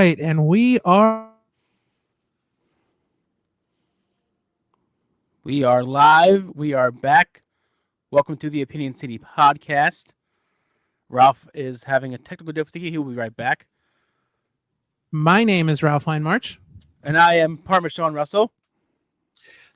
right, and we are live. We are back. Welcome to the Opinion City podcast. Ralph is having a technical difficulty. He will be right back. My name is Ralph Heinmarch. And I am Parmesan Russell.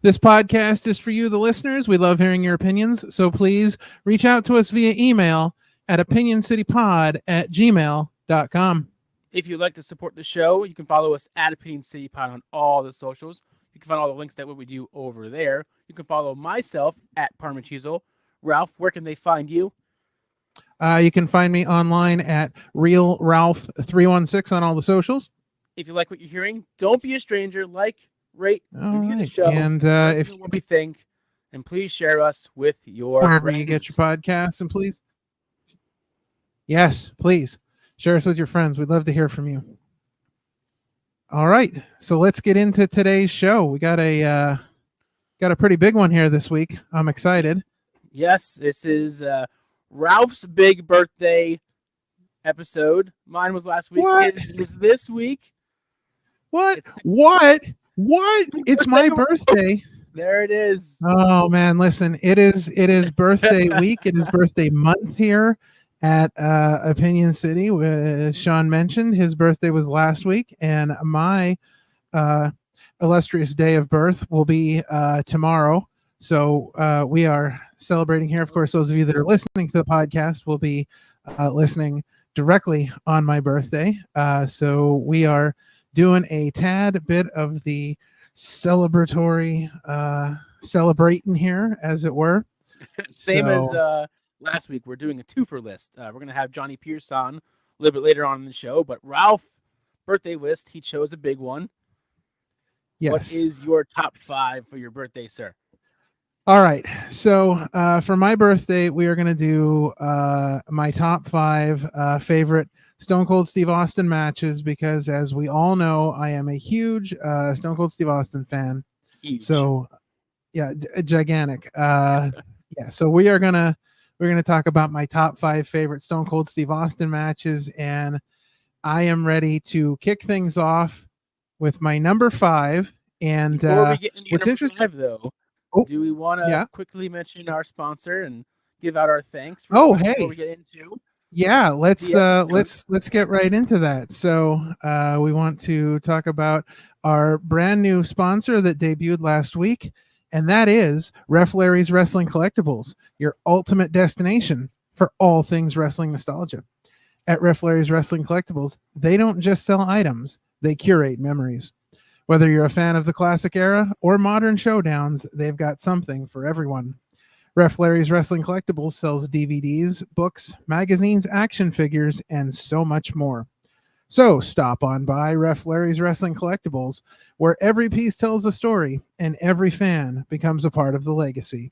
This podcast is for you, the listeners. We love hearing your opinions, so please reach out to us via email at opinioncitypod@gmail.com. If you'd like to support the show, you can follow us at Opinion City Pod on all the socials. You can find all the links that what we do over there. You can follow myself at Parmechizo. Ralph, where can they find you? You can find me online at RealRalph316 on all the socials. If you like what you're hearing, don't be a stranger. Like, rate, review the show. And if what we think, and please share us with your wherever friends. you get your podcasts, and please, yes, please share us with your friends. We'd love to hear from you. All right, so let's get into today's show. We got a pretty big one here this week. I'm excited. Yes, this is Ralph's big birthday episode. Mine was last week. What? Is this week? What? What? It's my birthday. There it is. Oh man, listen, it is birthday week. It is birthday month here at Opinion City. As Sean mentioned, his birthday was last week, and my illustrious day of birth will be tomorrow. So we are celebrating here. Of course, those of you that are listening to the podcast will be listening directly on my birthday. So we are doing a tad bit of the celebratory celebrating here, as it were. Same as last week. We're doing a twofer list. We're going to have Johnny Pierce on a little bit later on in the show, but Ralph birthday list, he chose a big one. Yes. What is your top 5 for your birthday, sir? All right. So for my birthday, we are going to do my top 5 favorite Stone Cold Steve Austin matches, because as we all know, I am a huge Stone Cold Steve Austin fan. Huge. So yeah, gigantic. Yeah. So we're gonna talk about my top 5 favorite Stone Cold Steve Austin matches, and I am ready to kick things off with my number 5. And before we get into what's interesting, 5, though, do we want to quickly mention our sponsor and give out our thanks? Before we get into let's get right into that. So we want to talk about our brand new sponsor that debuted last week, and that is Ref Larry's Wrestling Collectibles, your ultimate destination for all things wrestling nostalgia. At Ref Larry's Wrestling Collectibles, they don't just sell items, they curate memories. Whether you're a fan of the classic era or modern showdowns, they've got something for everyone. Ref Larry's Wrestling Collectibles sells DVDs, books, magazines, action figures, and so much more. So stop on by Ref Larry's Wrestling Collectibles, where every piece tells a story and every fan becomes a part of the legacy.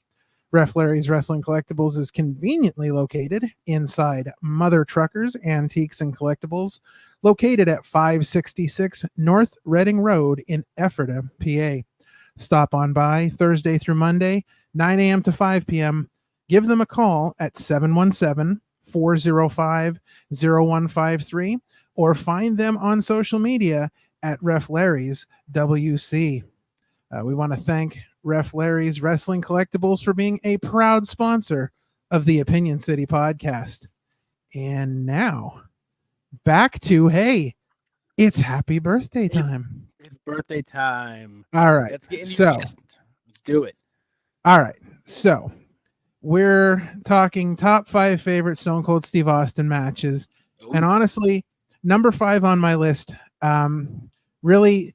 Ref Larry's Wrestling Collectibles is conveniently located inside Mother Truckers Antiques and Collectibles, located at 566 North Reading Road in Ephrata, PA. Stop on by Thursday through Monday, 9 a.m. to 5 p.m. Give them a call at 717-405-0153 or find them on social media at Ref Larry's WC. We want to thank Ref Larry's Wrestling Collectibles for being a proud sponsor of the Opinion City podcast. And now, back to, hey, it's happy birthday time. It's birthday time. All right. Let's get into your list. Let's do it. All right. So we're talking top 5 favorite Stone Cold Steve Austin matches. Ooh. And honestly, number 5 on my list, really,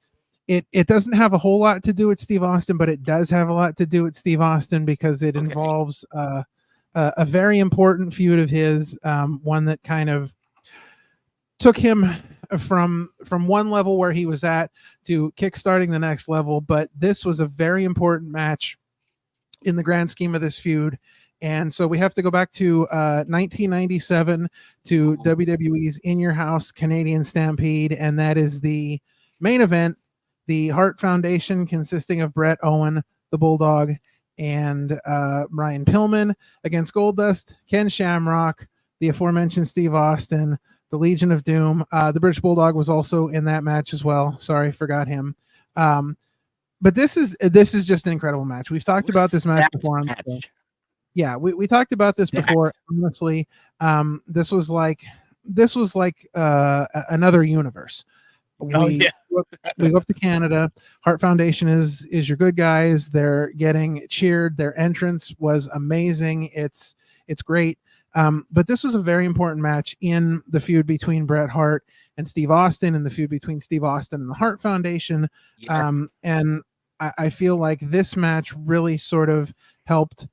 it doesn't have a whole lot to do with Steve Austin, but it does have a lot to do with Steve Austin because it involves a very important feud of his, one that kind of took him from one level where he was at to kickstarting the next level. But this was a very important match in the grand scheme of this feud. And so we have to go back to 1997 to WWE's In Your House Canadian Stampede. And that is the main event, the Hart Foundation, consisting of Bret Owen, the Bulldog, and Brian Pillman against Goldust, Ken Shamrock, the aforementioned Steve Austin, the Legion of Doom. The British Bulldog was also in that match as well. Sorry, forgot him. But this is just an incredible match. We've talked about this match before on the show. Yeah, we talked about this before. Honestly, this was like another universe. We go up to Canada. Heart Foundation is your good guys. They're getting cheered. Their entrance was amazing. It's great. But this was a very important match in the feud between Bret Hart and Steve Austin, and the feud between Steve Austin and the Heart Foundation. Yeah. And I feel like this match really sort of helped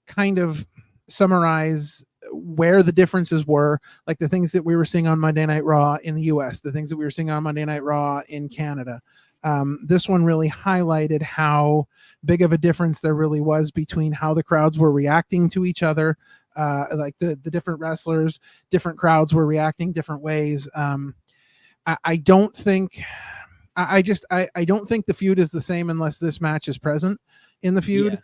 kind of summarize where the differences were, like the things that we were seeing on Monday Night Raw in the US, the things that we were seeing on Monday Night Raw in Canada. This one really highlighted how big of a difference there really was between how the crowds were reacting to each other. Like the different wrestlers, different crowds were reacting different ways. I don't think the feud is the same unless this match is present in the feud. Yeah.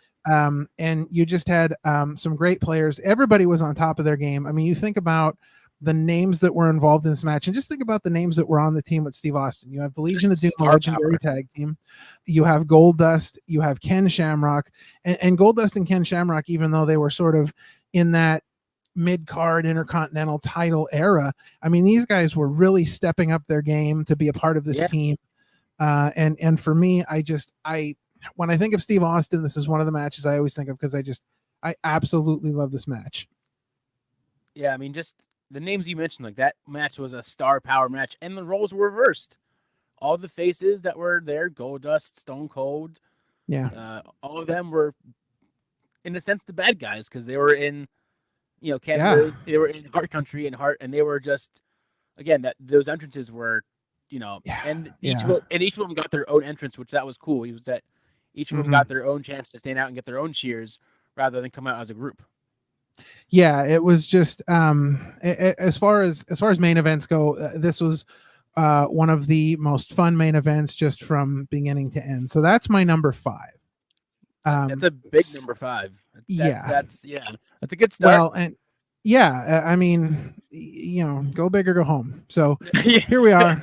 And you just had some great players. Everybody was on top of their game. I mean, you think about the names that were involved in this match, and just think about the names that were on the team with Steve Austin. You have the Legion of Doom, legendary tag team. You have Goldust. You have Ken Shamrock, and Goldust and Ken Shamrock, even though they were sort of in that mid-card Intercontinental title era, I mean, these guys were really stepping up their game to be a part of this team. And for me, when I think of Steve Austin, this is one of the matches I always think of, because I absolutely love this match. Yeah, I mean, just the names you mentioned, like that match was a star power match, and the roles were reversed. All the faces that were there, Goldust, Stone Cold, all of them were, in a sense, the bad guys, because they were in, Canada, they were in Heart Country and Heart, and they were just, again, those entrances were, and each of them got their own entrance, which that was cool. It was that each of them got their own chance to stand out and get their own cheers rather than come out as a group. Yeah, it was just as far as main events go, this was one of the most fun main events just from beginning to end. So that's my number 5. That's a big number 5. That's a good start. Well, and I mean, go big or go home. So here we are.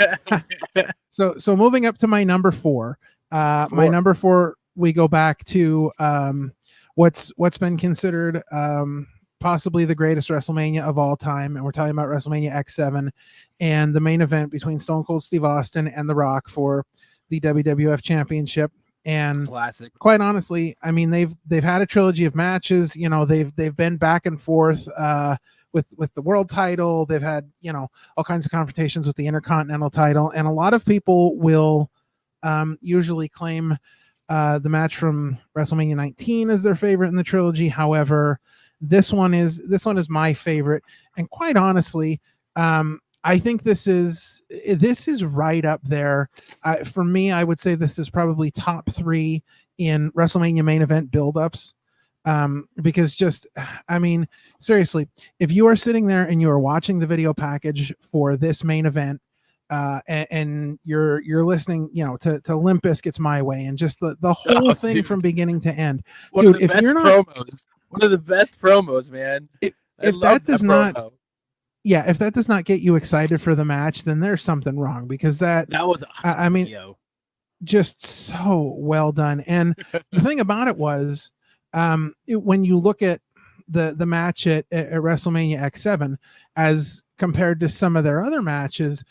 So moving up to my number 4. My number 4, we go back to what's been considered possibly the greatest WrestleMania of all time, and we're talking about WrestleMania X7 and the main event between Stone Cold Steve Austin and The Rock for the WWF Championship. And classic. Quite honestly, I mean, they've had a trilogy of matches. They've been back and forth with the world title. They've had all kinds of confrontations with the Intercontinental title, and a lot of people will usually claim the match from WrestleMania 19 as their favorite in the trilogy. However, this one is my favorite, and quite honestly, I think this is right up there. For me, I would say this is probably top 3 in WrestleMania main event buildups. Because I mean, seriously, if you are sitting there and you are watching the video package for this main event, and you're listening, to Limp Bizkit's My Way, and just the whole thing from beginning to end. One of the best promos, man. If that does not get you excited for the match, then there's something wrong, because that was just so well done. And the thing about it was, when you look at the match at WrestleMania X7 as compared to some of their other matches,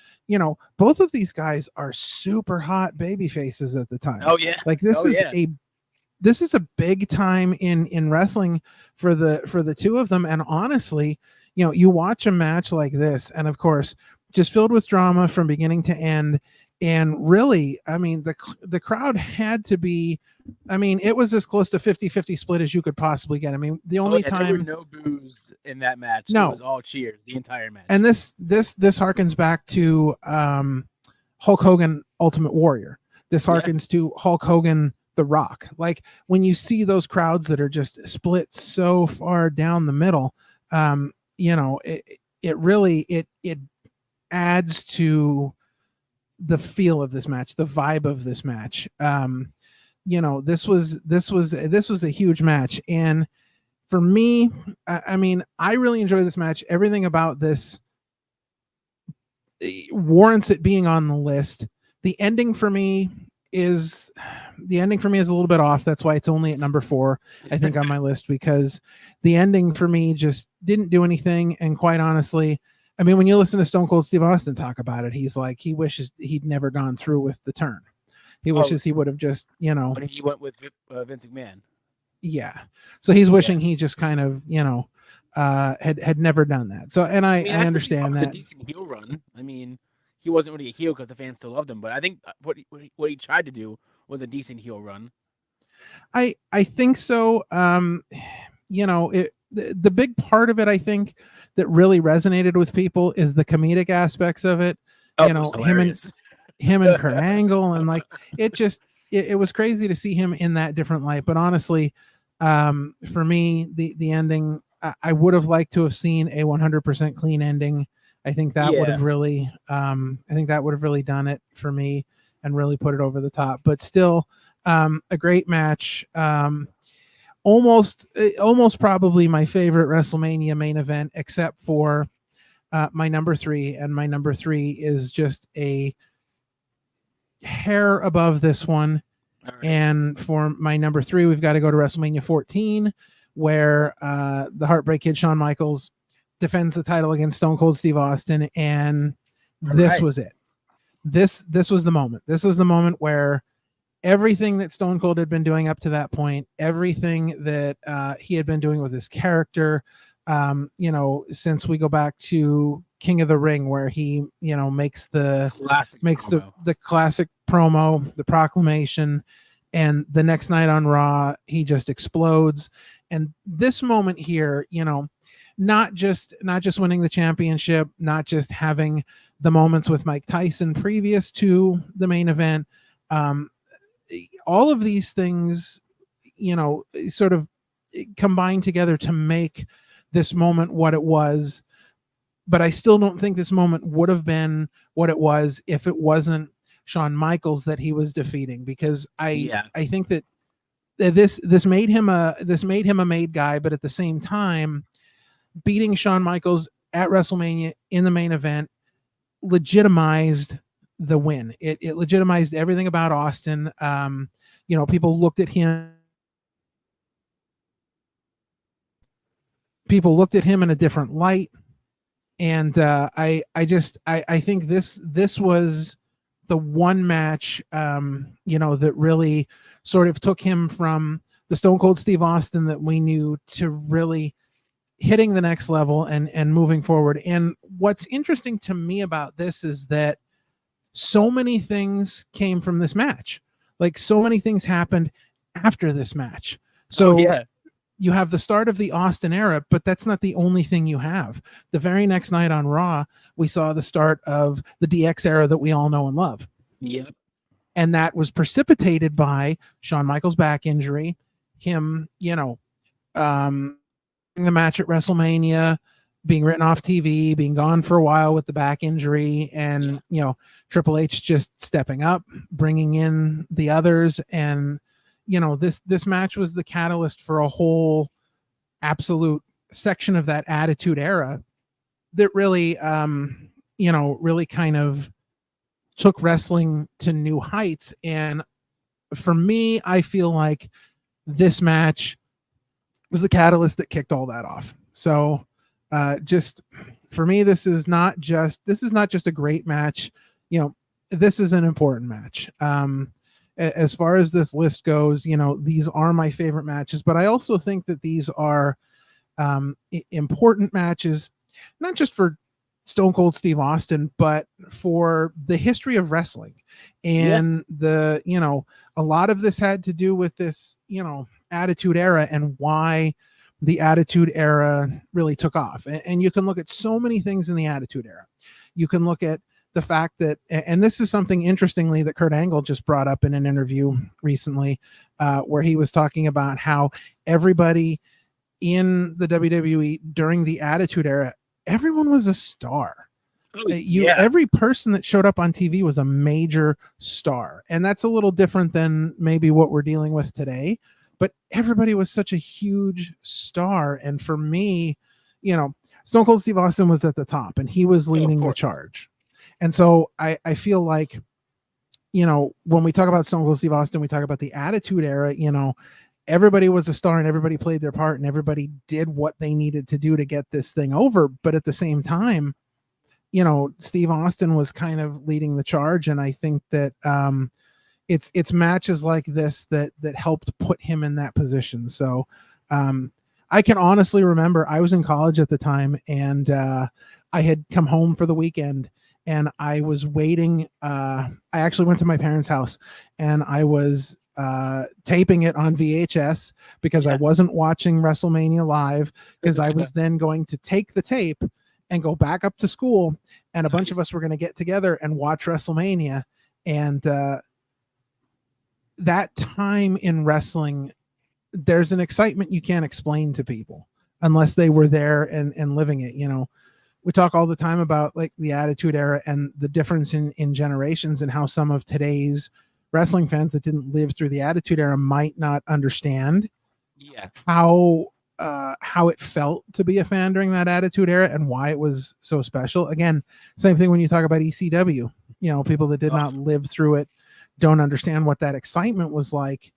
both of these guys are super hot baby faces at the time. Oh yeah. Like this is a big time in wrestling for the two of them. And honestly, you watch a match like this, and of course, just filled with drama from beginning to end. And really, I mean, the crowd had to be, I mean, it was as close to 50-50 split as you could possibly get. I mean, the only time there were no boos in that match. No. It was all cheers the entire match. And this harkens back to Hulk Hogan Ultimate Warrior. This harkens to Hulk Hogan The Rock. Like when you see those crowds that are just split so far down the middle, it really adds to the feel of this match, the vibe of this match. This was a huge match, and for me, I mean, I really enjoy this match. Everything about this warrants it being on the list. The ending for me is a little bit off. That's why it's only at number 4, I think, on my list, because the ending for me just didn't do anything. And quite honestly, I mean, when you listen to Stone Cold Steve Austin talk about it, he's like, he wishes he'd never gone through with the turn. He wishes he would have just, when he went with Vince McMahon. Yeah. So he's wishing he just kind of, had never done that. So, and I understand that. A decent heel run. I mean, he wasn't really a heel because the fans still loved him, but I think what he tried to do was a decent heel run. I think so. The big part of it, I think, that really resonated with people is the comedic aspects of it. Him and Kurt Angle, and like it was crazy to see him in that different light. But honestly, for me, the ending, I would have liked to have seen a 100% clean ending. I think that would have really, done it for me and really put it over the top. But still, a great match. Almost probably my favorite WrestleMania main event, except for my number 3. And my number 3 is just a hair above this one. Right. And for my number 3, we've got to go to WrestleMania 14, where the Heartbreak Kid Shawn Michaels defends the title against Stone Cold Steve Austin, and this was it. This was the moment. This was the moment where everything that Stone Cold had been doing up to that point, everything that he had been doing with his character, since we go back to King of the Ring, where he, makes the classic promo, the proclamation, and the next night on Raw, he just explodes. And this moment here, not just winning the championship, not just having the moments with Mike Tyson previous to the main event, all of these things, sort of combined together to make this moment what it was. But I still don't think this moment would have been what it was if it wasn't Shawn Michaels that he was defeating, because I think that this made him a made guy, but at the same time, beating Shawn Michaels at WrestleMania in the main event legitimized the win. It legitimized everything about Austin. People looked at him. People looked at him in a different light, and I think this was the one match, that really sort of took him from the Stone Cold Steve Austin that we knew to really hitting the next level and moving forward. And what's interesting to me about this is that so many things came from this match. Like, so many things happened after this match. So you have the start of the Austin era, but that's not the only thing you have. The very next night on Raw, we saw the start of the DX era that we all know and love. Yep. And that was precipitated by Shawn Michaels' back injury, him, the match at WrestleMania, being written off TV, being gone for a while with the back injury, and Triple H just stepping up, bringing in the others, and this match was the catalyst for a whole absolute section of that Attitude Era that really really kind of took wrestling to new heights. And for me, I feel like this match was the catalyst that kicked all that off. So just for me, this is not just a great match. This is an important match. As far as this list goes, these are my favorite matches, but I also think that these are important matches, not just for Stone Cold Steve Austin, but for the history of wrestling. And a lot of this had to do with this, Attitude Era, and why the Attitude Era really took off. And you can look at so many things in the Attitude Era. You can look at the fact that, and this is something interestingly that Kurt Angle just brought up in an interview recently, where he was talking about how everybody in the WWE during the Attitude Era, everyone was a star. Every person that showed up on TV was a major star. And that's a little different than maybe what we're dealing with today, but everybody was such a huge star. And for me, Stone Cold Steve Austin was at the top, and he was leading the charge. And so I feel like, you know, when we talk about Stone Cold Steve Austin, we talk about the Attitude Era, you know, everybody was a star and everybody played their part and everybody did what they needed to do to get this thing over. But at the same time, you know, Steve Austin was kind of leading the charge. And I think that it's matches like this that helped put him in that position. So I can honestly remember I was in college at the time, and I had come home for the weekend, and I was waiting. I actually went to my parents' house, and I was taping it on VHS because I wasn't watching WrestleMania live, because I was then going to take the tape and go back up to school, and a bunch of us were going to get together and watch WrestleMania. And that time in wrestling, there's an excitement you can't explain to people unless they were there and living it. You know, we talk all the time about like the Attitude Era and the difference in generations, and how some of today's wrestling fans that didn't live through the Attitude Era might not understand how it felt to be a fan during that Attitude Era and why it was so special. Again, same thing when you talk about ECW. You know, people that did not live through it don't understand what that excitement was like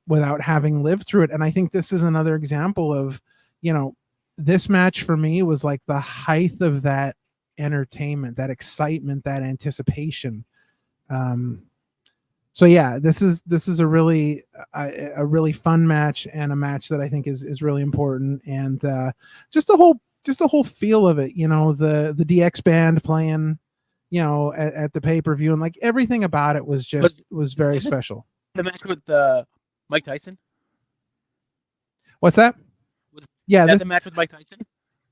without having lived through it. And I think this is another example of, you know, this match for me was like the height of that entertainment, that excitement, that anticipation. So yeah, this is a really fun match, and a match that I think is really important, and just the whole feel of it. You know, the DX band playing, you know, at the pay-per-view, and like everything about it was very special. The match with Mike Tyson. What's that? The match with Mike Tyson.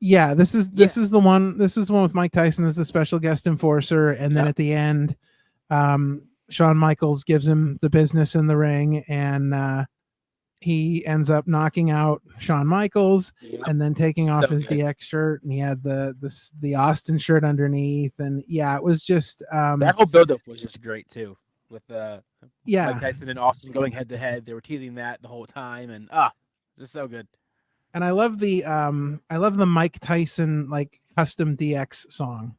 Yeah, this is the one. This is the one with Mike Tyson as the special guest enforcer, and then at the end, Shawn Michaels gives him the business in the ring, and he ends up knocking out Shawn Michaels and then taking off his DX shirt, and he had the Austin shirt underneath, and it was just that whole buildup was just great too, with Mike Tyson and Austin going head to head. They were teasing that the whole time, and just so good. And I love the Mike Tyson like custom DX song.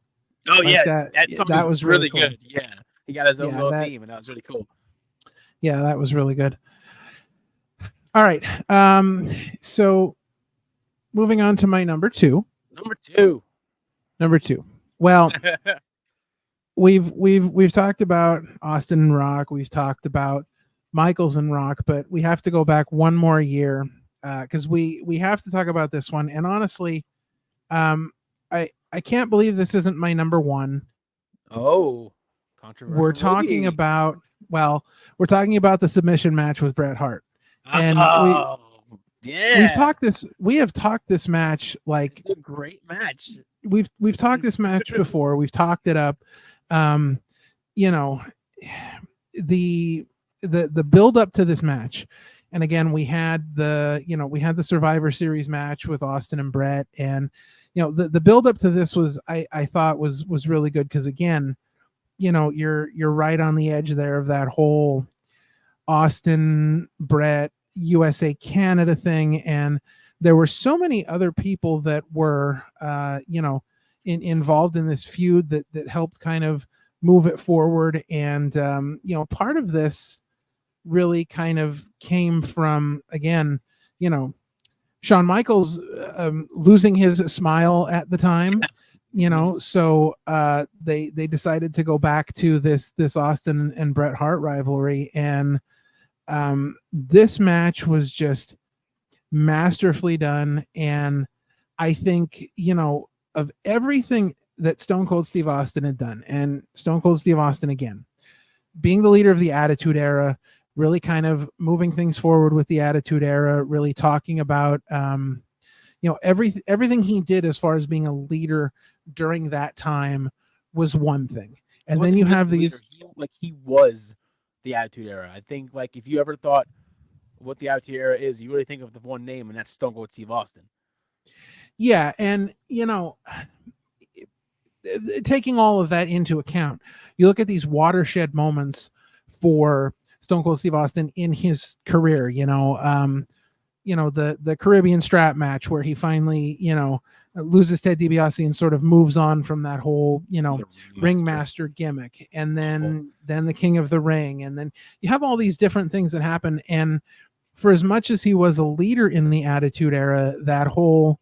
Oh like that was really cool. Good. Yeah. He got his own little theme, and that was really cool. Yeah, that was really good. All right. So moving on to my number two. Number two. Well, we've talked about Austin and Rock. We've talked about Michaels and Rock, but we have to go back one more year because we have to talk about this one. And honestly, I can't believe this isn't my number one. Oh. We're talking about the submission match with Bret Hart, and we have talked this match like it's a great match. We've talked this match before. We've talked it up. You know, the build up to this match, and again we had the Survivor Series match with Austin and Bret, and you know the build up to this was I thought was really good, because again, you know, you're right on the edge there of that whole Austin, Bret, USA, Canada thing. And there were so many other people that were, involved in this feud that helped kind of move it forward. And, part of this really kind of came from, again, you know, Shawn Michaels losing his smile at the time. You know, so they decided to go back to this Austin and Bret Hart rivalry, and this match was just masterfully done. And I think, you know, of everything that Stone Cold Steve Austin had done, and Stone Cold Steve Austin again being the leader of the Attitude Era, really kind of moving things forward with the Attitude Era, really talking about everything he did as far as being a leader during that time was one thing. And then you have these he was the Attitude Era. I think like if you ever thought what the Attitude Era is, you really think of the one name, and that's Stone Cold Steve Austin. Yeah, and you know, taking all of that into account, you look at these watershed moments for Stone Cold Steve Austin in his career, the Caribbean strap match where he finally, loses Ted DiBiase and sort of moves on from that whole, ringmaster gimmick. And then the King of the Ring. And then you have all these different things that happen. And for as much as he was a leader in the Attitude Era, that whole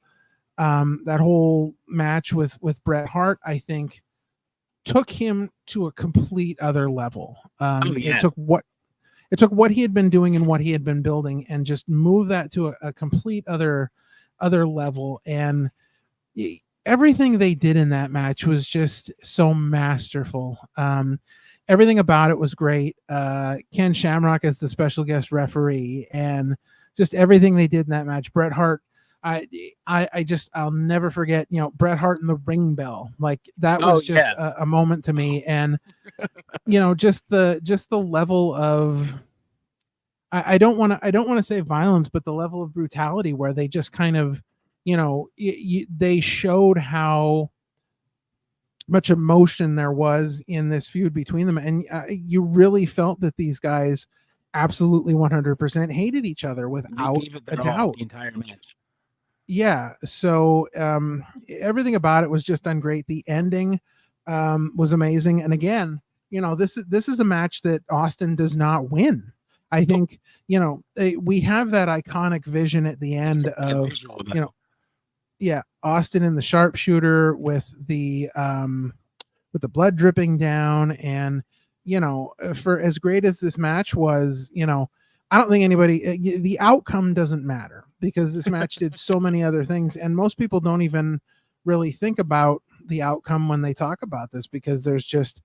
match with Bret Hart, I think, took him to a complete other level. It took what he had been doing and what he had been building and just moved that to a complete other level. And everything they did in that match was just so masterful. Everything about it was great. Ken Shamrock as the special guest referee, and just everything they did in that match. Bret Hart, I'll never forget, Bret Hart and the ring bell. Like that was just a moment to me. And, just the level of, I don't want to say violence, but the level of brutality where they just kind of, they showed how much emotion there was in this feud between them. And you really felt that these guys absolutely 100% hated each other without a doubt. The entire match. Yeah. So everything about it was just done great. The ending was amazing. And again, this is a match that Austin does not win. I think, we have that iconic vision at the end of, Austin in the sharpshooter with the blood dripping down. And, for as great as this match was, I don't think anybody, the outcome doesn't matter because this match did so many other things. And most people don't even really think about the outcome when they talk about this, because there's just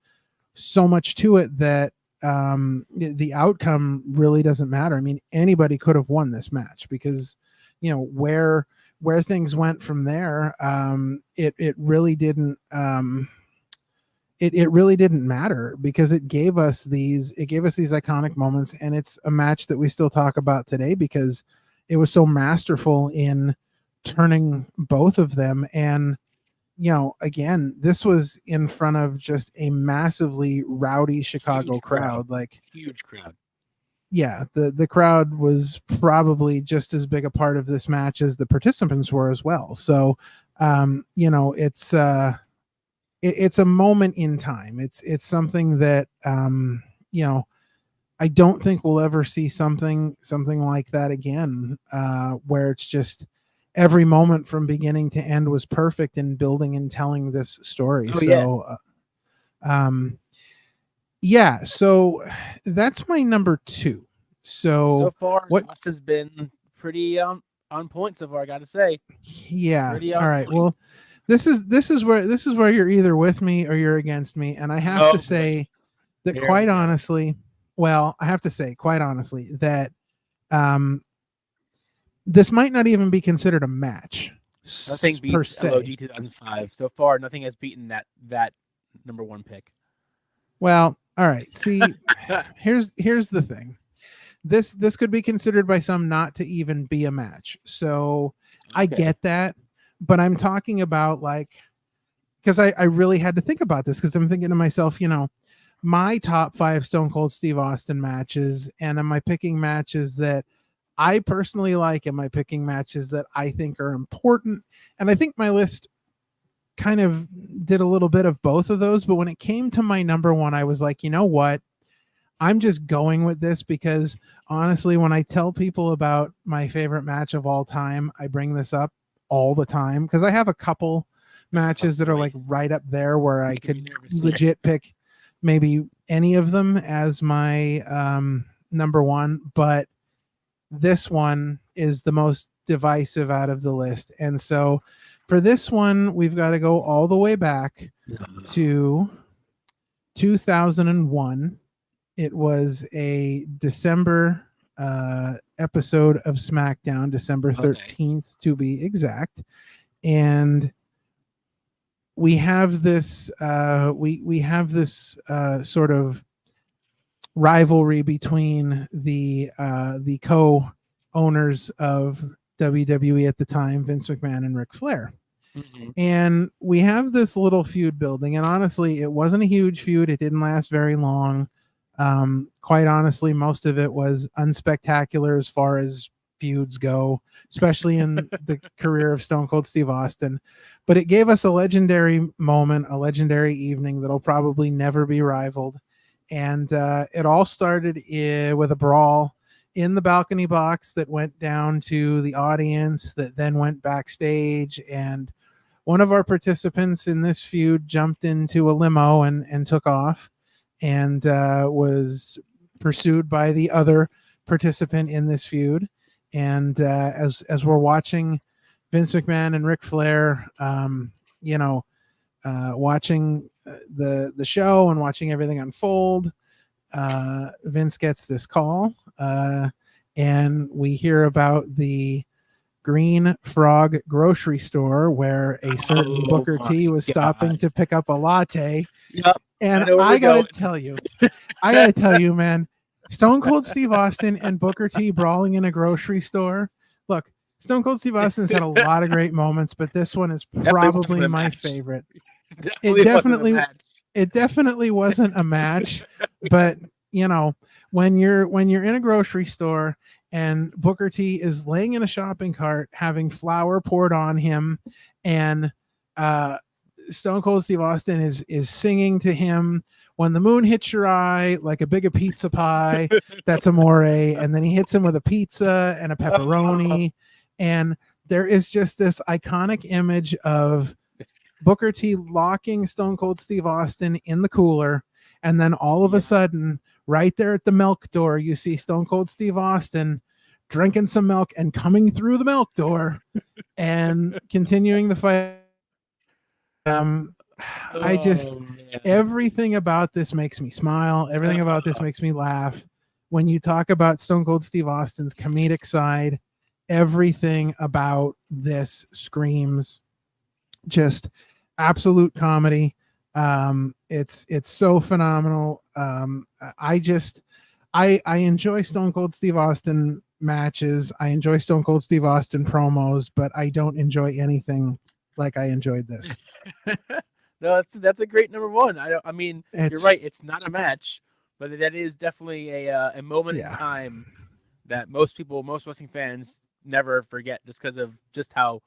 so much to it that the outcome really doesn't matter. I mean, anybody could have won this match because, where things went from there, it really didn't, it really didn't matter because it gave us these iconic moments. And it's a match that we still talk about today because it was so masterful in turning both of them. And, again, this was in front of just a massively rowdy Chicago crowd, like huge crowd. Yeah. The crowd was probably just as big a part of this match as the participants were as well. So, it's a moment in time. It's something that, I don't think we'll ever see something like that again, where it's just every moment from beginning to end was perfect in building and telling this story. So that's my number 2. So far, Ross has been pretty on point so far, I got to say. Yeah. All right. Point. Well, this is where you're either with me or you're against me, and I have to say that quite honestly that this might not even be considered a match. Nothing beats LOD 2005 so far. Nothing has beaten that number 1 pick. Well, all right. See, here's the thing. This could be considered by some not to even be a match. So okay. I get that, but I'm talking about because I really had to think about this because I'm thinking to myself, my top 5 Stone Cold Steve Austin matches, and am I picking matches that I personally like? Am I picking matches that I think are important? And I think my list kind of did a little bit of both of those. But when it came to my number 1, I was like, you know what? I'm just going with this because honestly, when I tell people about my favorite match of all time, I bring this up all the time because I have a couple matches that are right up there where I could legit pick maybe any of them as my number 1, but this one is the most divisive out of the list. And so for this one, we've got to go all the way back to 2001. It was a December episode of SmackDown, December 13th to be exact. And we have this we have this sort of rivalry between the co-owners of WWE at the time, Vince McMahon and Ric Flair. Mm-hmm. And we have this little feud building, and honestly, it wasn't a huge feud. It didn't last very long. Quite honestly, most of it was unspectacular as far as feuds go, especially in the career of Stone Cold Steve Austin. But it gave us a legendary moment, a legendary evening that'll probably never be rivaled. And it all started with a brawl in the balcony box that went down to the audience, that then went backstage. And one of our participants in this feud jumped into a limo and took off, and was pursued by the other participant in this feud. And as we're watching Vince McMahon and Ric Flair, watching the show and watching everything unfold, Vince gets this call, and we hear about the Green Frog grocery store where a certain Booker T was stopping to pick up a latte. Yep. And I gotta tell you, man, Stone Cold Steve Austin and Booker T brawling in a grocery store. Look, Stone Cold Steve Austin's had a lot of great moments, but this one is probably my favorite. It definitely wasn't a match, but when you're in a grocery store and Booker T is laying in a shopping cart having flour poured on him, and Stone Cold Steve Austin is singing to him, "When the moon hits your eye like a big pizza pie, that's amore," and then he hits him with a pizza and a pepperoni. And there is just this iconic image of Booker T locking Stone Cold Steve Austin in the cooler, and then all of a sudden, right there at the milk door, you see Stone Cold Steve Austin drinking some milk and coming through the milk door and continuing the fight. Everything about this makes me smile. Everything about this makes me laugh. When you talk about Stone Cold Steve Austin's comedic side, everything about this screams just absolute comedy. It's so phenomenal. I enjoy Stone Cold Steve Austin matches. I enjoy Stone Cold Steve Austin promos, but I don't enjoy anything like I enjoyed this. No, that's a great number one. I mean, you're right. It's not a match, but that is definitely a moment in time that most wrestling fans never forget, just because of just how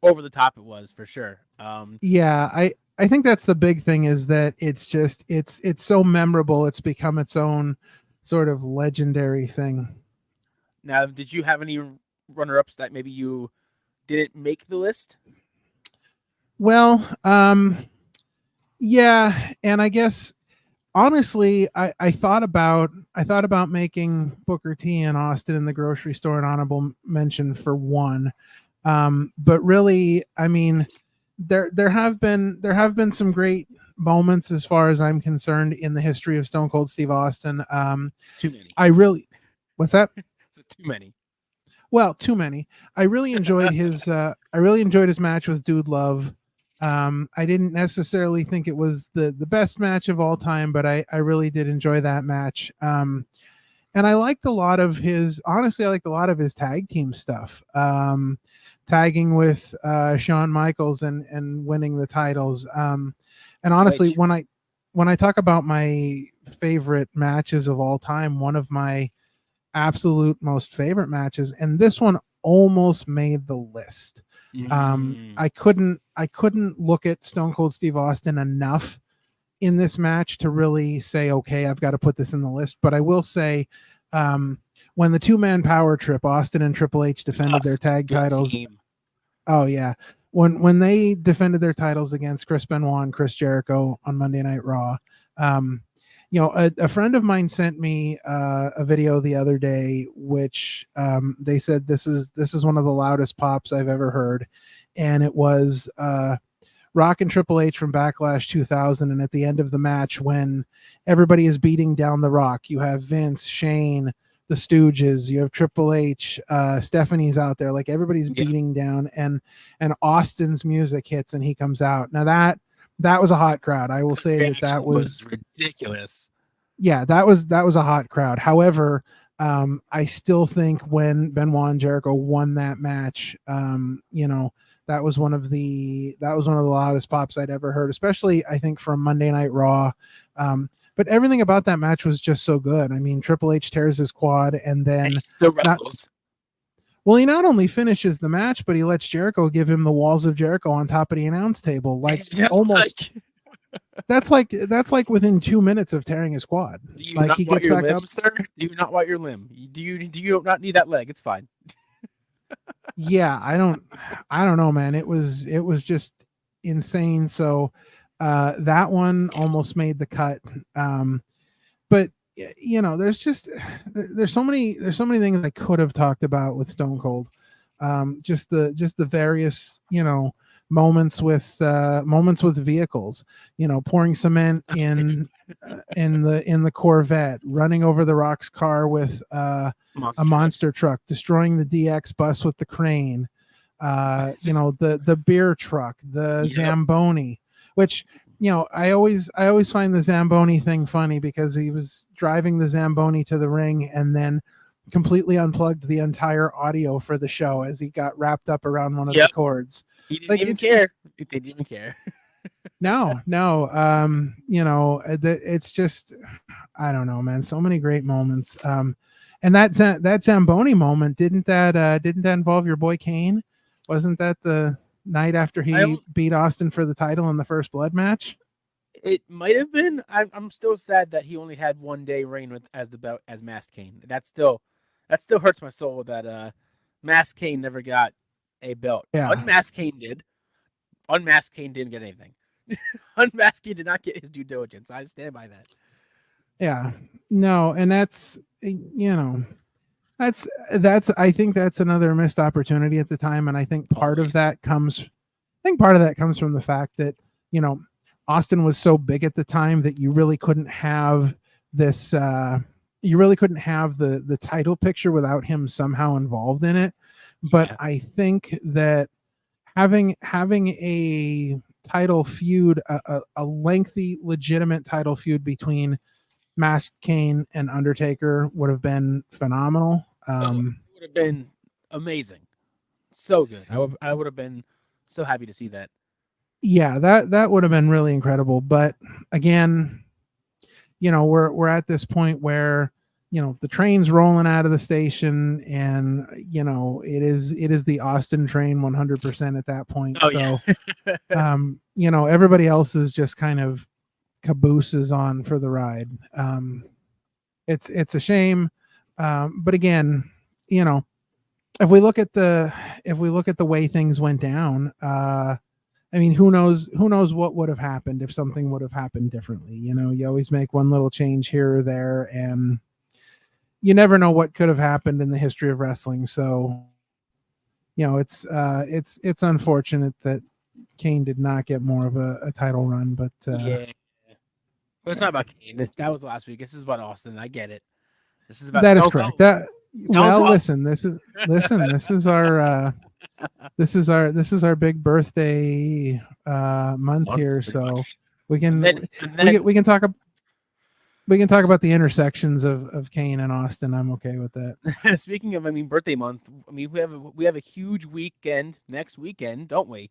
over the top it was, for sure. I think that's the big thing, is that it's so memorable. It's become its own sort of legendary thing. Now, did you have any runner-ups that maybe you didn't make the list? Well, yeah, and I guess honestly, I thought about making Booker T and Austin in the grocery store an honorable mention for one, but really, I mean, there have been some great moments, as far as I'm concerned, in the history of Stone Cold Steve Austin. Too many. What's that? Too many. Well, too many. I really enjoyed his match with Dude Love. I didn't necessarily think it was the best match of all time, but I really did enjoy that match. And I liked a lot of his tag team stuff. Tagging with Shawn Michaels and winning the titles. And honestly, when I talk about my favorite matches of all time, one of my absolute most favorite matches, and this one almost made the list. I couldn't look at Stone Cold Steve Austin enough in this match to really say, okay, I've got to put this in the list. But I will say, when the 2-man power trip, Austin and Triple H defended their tag titles. Team. Oh yeah. When they defended their titles against Chris Benoit and Chris Jericho on Monday Night Raw, a friend of mine sent me a video the other day, which they said this is one of the loudest pops I've ever heard, and it was Rock and Triple H from Backlash 2000. And at the end of the match, when everybody is beating down the Rock, you have Vince, Shane, the Stooges, you have Triple H, Stephanie's out there, like everybody's beating down, and Austin's music hits and he comes out. Now that was a hot crowd. I will say that was ridiculous. Yeah, that was a hot crowd. However, I still think when Benoit and Jericho won that match, that was one of the loudest pops I'd ever heard, especially I think from Monday Night Raw. But everything about that match was just so good. I mean, Triple H tears his quad, and then he still wrestles. Well, he not only finishes the match, but he lets Jericho give him the walls of Jericho on top of the announce table, like almost. That's like within 2 minutes of tearing his quad. Do you like not he want gets your back limb, up, sir? Do you not want your limb? Do you not need that leg? It's fine. Yeah, I don't know, man. It was just insane. So that one almost made the cut. But you know, there's so many things I could have talked about with Stone Cold. Just the various, you know, moments with vehicles, you know, pouring cement in in the Corvette, running over the Rock's car with a monster truck, destroying the DX bus with the crane, you know, the beer truck, the Zamboni, which, you know, I always find the Zamboni thing funny because he was driving the Zamboni to the ring and then completely unplugged the entire audio for the show as he got wrapped up around one of the cords. He didn't even care. He didn't even care. No. You know, it's just, I don't know, man. So many great moments. And that Zamboni moment, didn't that involve your boy Kane? Wasn't that the night after he beat Austin for the title in the first blood match? It might have been. I'm still sad that he only had 1 day reign with as the belt as Masked Kane. That still hurts my soul that Masked Kane never got a belt. Yeah. Unmasked Kane did. Unmasked Kane didn't get anything. Unmasked Kane did not get his due diligence. I stand by that. Yeah. No, and that's, you know, that's I think that's another missed opportunity at the time, and I think part of that comes from the fact that, you know, Austin was so big at the time that you really couldn't have this the title picture without him somehow involved in it. But I think that having a title feud, a lengthy, legitimate title feud between Masked Kane and Undertaker would have been phenomenal. It would have been amazing. So good. I would have been so happy to see that. Yeah, that would have been really incredible. But again, you know, we're at this point where, you know, the train's rolling out of the station, and, you know, it is the Austin train 100% at that point. You know, everybody else is just kind of cabooses on for the ride. It's a shame. But again, you know, if we look at the way things went down, I mean, who knows what would have happened if something would have happened differently. You know, you always make one little change here or there, and you never know what could have happened in the history of wrestling. So, you know, it's unfortunate that Kane did not get more of a title run, but but it's not about Kane. That was last week. This is about Austin. I get it. This is about that is correct. Listen, this is our big birthday month here, so we can talk about the intersections of Kane and Austin. I'm okay with that. Speaking of, birthday month. We have a huge weekend next weekend, don't we?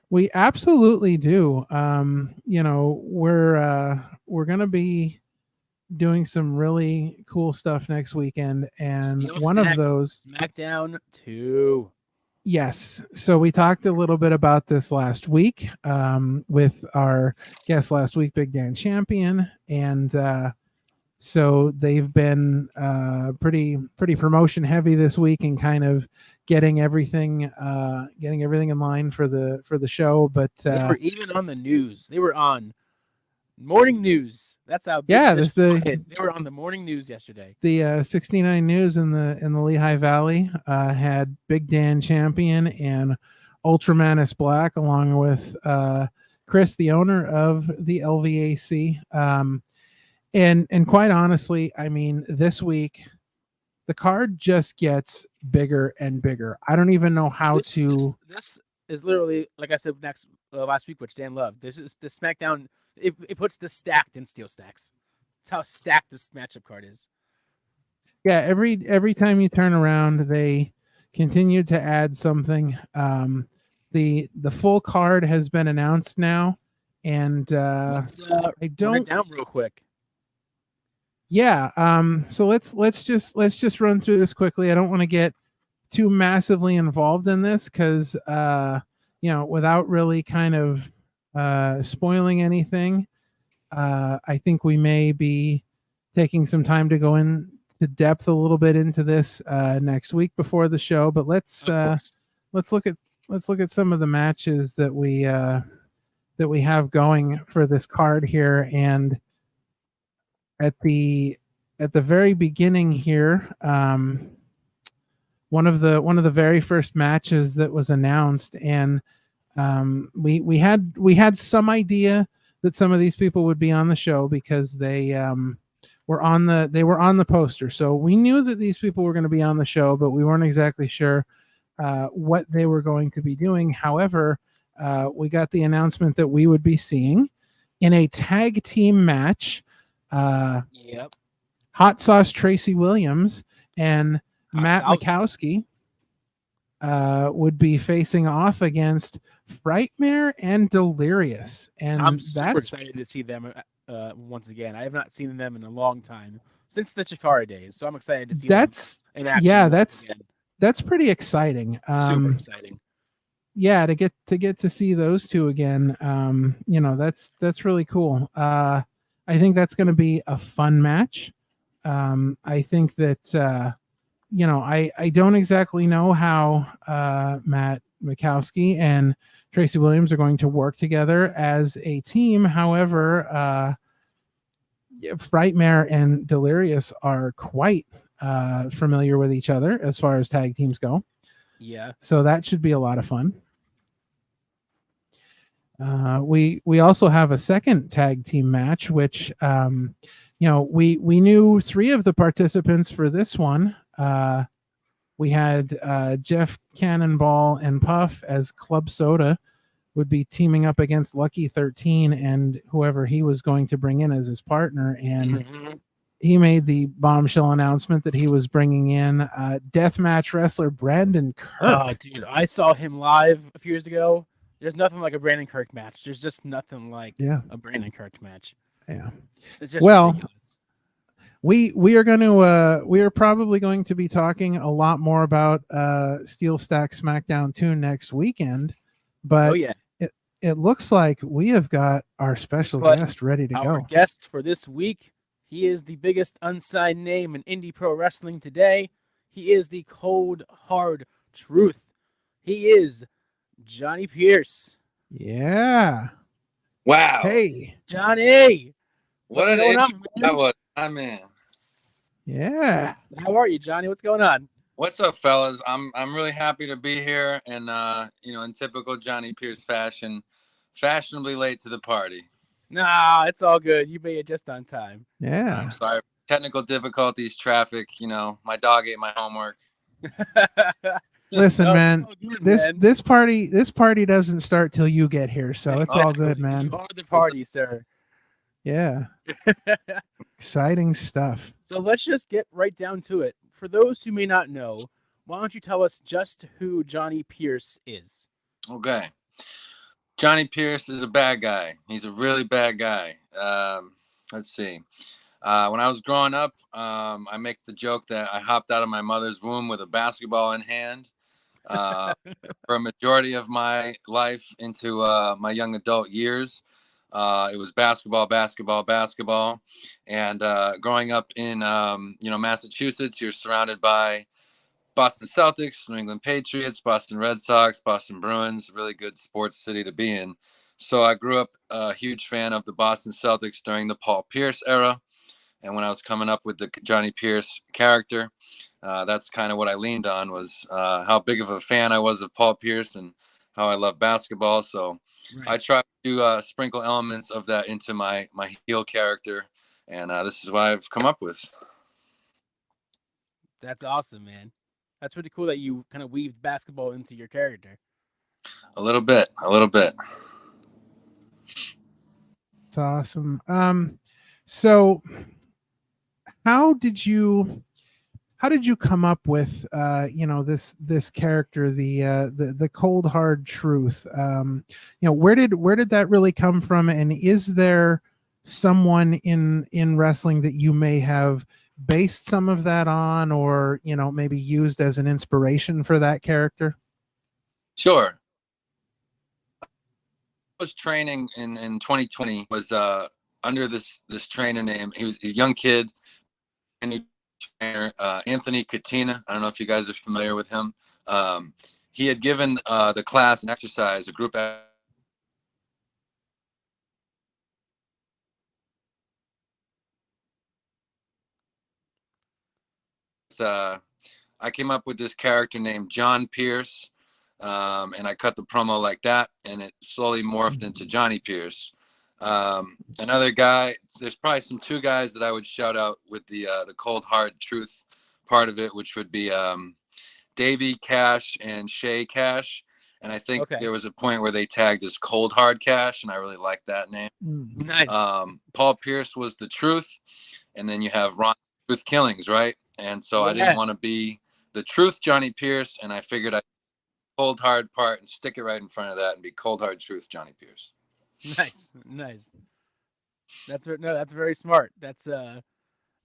We absolutely do. You know, we're gonna be doing some really cool stuff next weekend, and one of those, SmackDown 2. Yes. So we talked a little bit about this last week with our guest last week, Big Dan Champion, and so they've been pretty promotion heavy this week and kind of getting everything in line for the show. But they were even on the news. They were on morning news. That's how big they were on the morning news yesterday. The 69 News in the Lehigh Valley had Big Dan Champion and Ultramanus Black along with Chris, the owner of the LVAC. And quite honestly, I mean, this week the card just gets bigger and bigger. I don't even know how to. This is literally, like I said last week, which Dan loved. This is the SmackDown. It puts the stacked in steel stacks. That's how stacked this matchup card is. Yeah, every time you turn around, they continue to add something. The full card has been announced now, and I don't run it down real quick. Yeah. So let's just run through this quickly. I don't want to get too massively involved in this because without really kind of spoiling anything, I think we may be taking some time to go into depth a little bit into this next week before the show. But let's look at some of the matches that we have going for this card here. And at the very beginning here, one of the very first matches that was announced, and we had some idea that some of these people would be on the show because they were on the poster. So we knew that these people were going to be on the show, but we weren't exactly sure what they were going to be doing. However, we got the announcement that we would be seeing in a tag team match. Hot Sauce Tracy Williams and Matt Mikowski would be facing off against Frightmare and Delirious. And I'm super excited to see them once again. I have not seen them in a long time, since the Chikara days. So I'm excited to see them in action. Yeah, that's pretty exciting. Super exciting. Yeah, to get to see those two again, that's really cool. I think that's going to be a fun match. I think that I don't exactly know how Matt Mikowski and Tracy Williams are going to work together as a team. However, Frightmare and Delirious are quite familiar with each other as far as tag teams go. Yeah. So that should be a lot of fun. We also have a second tag team match, which we knew 3 of the participants for this one. We had Jeff Cannonball and Puff as Club Soda would be teaming up against Lucky 13 and whoever he was going to bring in as his partner. And he made the bombshell announcement that he was bringing in deathmatch wrestler Brandon Kirk. Oh, dude, I saw him live a few years ago. There's nothing like a Brandon Kirk match. There's just nothing like a Brandon Kirk match. Yeah. It's just ridiculous. We are probably going to be talking a lot more about Steel Stack SmackDown 2 next weekend, but it looks like we have got our special guest ready to go. Our guest for this week, he is the biggest unsigned name in indie pro wrestling today. He is the cold hard truth. He is Johnny Pierce. Yeah. Wow. Hey, Johnny. What an intro that was. I'm in. Yeah. How are you, Johnny? What's going on? What's up, fellas? I'm really happy to be here, and in typical Johnny Pierce fashion, fashionably late to the party. Nah, it's all good. You made it just on time. Yeah. I'm sorry. Technical difficulties, traffic. My dog ate my homework. Listen, man. This party doesn't start till you get here, so it's all good, man. You are the party, sir. Yeah. Exciting stuff. So let's just get right down to it. For those who may not know, why don't you tell us just who Johnny Pierce is? Okay. Johnny Pierce is a bad guy. He's a really bad guy. Let's see. When I was growing up, I make the joke that I hopped out of my mother's womb with a basketball in hand for a majority of my life into my young adult years. It was basketball. And growing up in, Massachusetts, you're surrounded by Boston Celtics, New England Patriots, Boston Red Sox, Boston Bruins, really good sports city to be in. So I grew up a huge fan of the Boston Celtics during the Paul Pierce era. And when I was coming up with the Johnny Pierce character, that's kind of what I leaned on was how big of a fan I was of Paul Pierce and how I love basketball. So I tried to sprinkle elements of that into my heel character. And this is what I've come up with. That's awesome, man. That's pretty cool that you kind of weaved basketball into your character. A little bit. It's awesome. So how did you come up with this character, the cold hard truth? Where did that really come from? And is there someone in wrestling that you may have based some of that on, or maybe used as an inspiration for that character? Sure. I was training in 2020, was under this trainer name. He was a young kid, a new trainer, Anthony Katina. I don't know if you guys are familiar with him. He had given the class an exercise, a group I came up with this character named John Pierce, and I cut the promo like that, and it slowly morphed into Johnny Pierce. Another guy, there's probably two guys that I would shout out with the cold hard truth part of it, which would be Davey Cash and Shay Cash. And I think there was a point where they tagged as Cold Hard Cash, and I really liked that name. Nice. Paul Pierce was the Truth, and then you have Ron Truth Killings, right? And so I didn't want to be the Truth Johnny Pierce, and I figured I'd Cold Hard part and stick it right in front of that and be Cold Hard Truth Johnny Pierce. Nice. That's very smart. That's a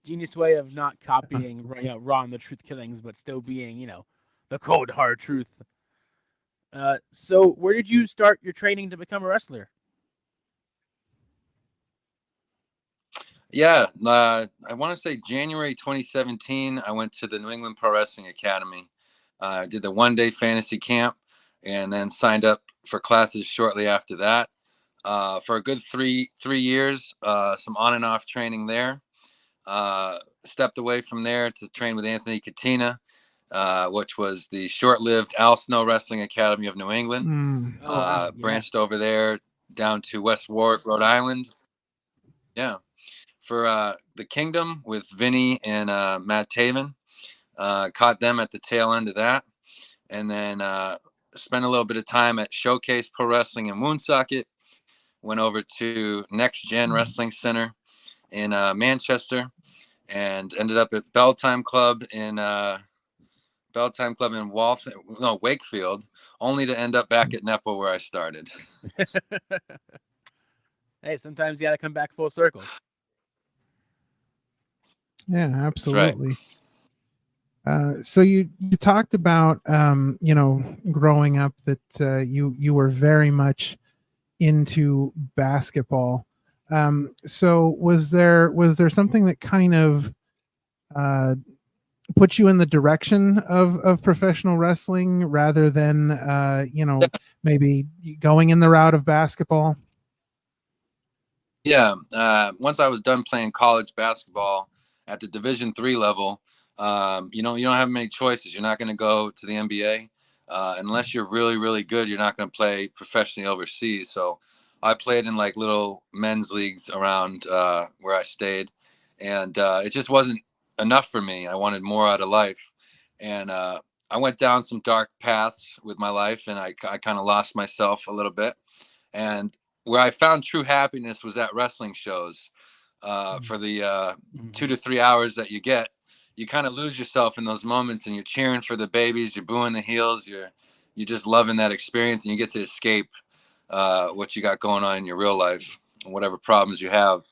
genius way of not copying Ron the Truth Killings, but still being the cold hard truth. So where did you start your training to become a wrestler? Yeah, I want to say January 2017, I went to the New England Pro Wrestling Academy. I did the one-day fantasy camp and then signed up for classes shortly after that. For a good three years, some on and off training there. Stepped away from there to train with Anthony Katina, which was the short-lived Al Snow Wrestling Academy of New England. Branched over there down to West Warwick, Rhode Island. Yeah. For the Kingdom with Vinny and Matt Taven. Caught them at the tail end of that. And then spent a little bit of time at Showcase Pro Wrestling in Woonsocket. Went over to Next Gen Wrestling Center in Manchester, and ended up at Belltime Club in Wakefield, only to end up back at Nepo where I started. Hey, sometimes you got to come back full circle. Yeah, absolutely. So you talked about growing up that you were very much into basketball. So was there something that kind of put you in the direction of professional wrestling rather than maybe going in the route of basketball? Yeah. Once I was done playing college basketball at the Division III level, you don't have many choices. You're not going to go to the NBA. Unless you're really, really good, you're not going to play professionally overseas. So I played in like little men's leagues around where I stayed, and it just wasn't enough for me. I wanted more out of life, and I went down some dark paths with my life, and I kind of lost myself a little bit. And where I found true happiness was at wrestling shows. For the 2 to 3 hours that you get, you kind of lose yourself in those moments, and you're cheering for the babies, you're booing the heels, you're just loving that experience, and you get to escape what you got going on in your real life and whatever problems you have.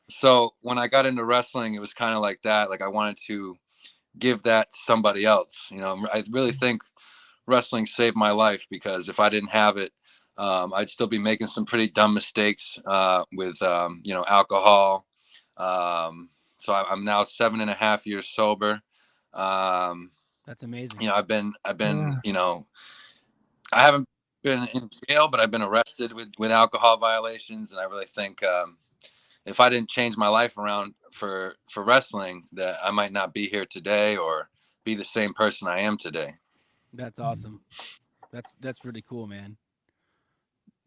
So when I got into wrestling, it was kind of like that. Like I wanted to give that to somebody else. I really think wrestling saved my life, because if I didn't have it, I'd still be making some pretty dumb mistakes with alcohol. So I'm now 7.5 years sober. That's amazing. I've been, I haven't been in jail, but I've been arrested with alcohol violations. And I really think if I didn't change my life around for wrestling, that I might not be here today or be the same person I am today. That's awesome. That's really cool, man.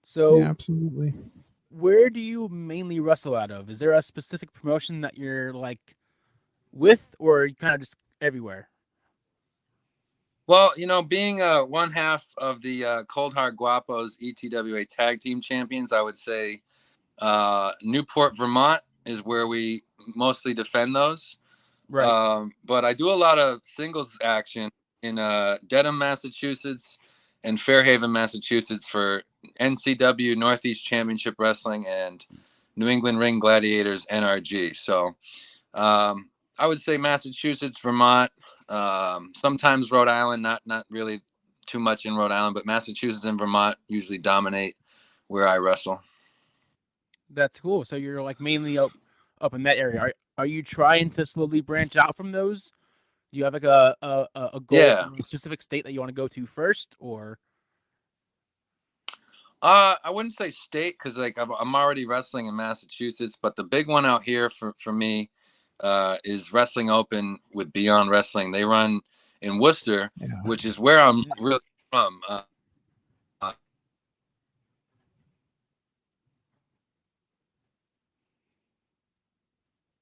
So yeah, absolutely. Where do you mainly wrestle out of? Is there a specific promotion that you're like with, or are you kind of just everywhere? Well, being one half of the Cold Hard Guapos ETWA Tag Team Champions, I would say Newport, Vermont is where we mostly defend those. Right. But I do a lot of singles action in Dedham, Massachusetts, and Fairhaven, Massachusetts for NCW Northeast Championship Wrestling and New England Ring Gladiators NRG. So I would say Massachusetts, Vermont, sometimes Rhode Island, not really too much in Rhode Island, but Massachusetts and Vermont usually dominate where I wrestle. That's cool. So you're like mainly up in that area. Are you trying to slowly branch out from those? Do you have like a goal, Yeah. a specific state that you want to go to first, or? I wouldn't say state, because like I'm already wrestling in Massachusetts, but the big one out here for me is Wrestling Open with Beyond Wrestling. They run in Worcester, which is where I'm really from.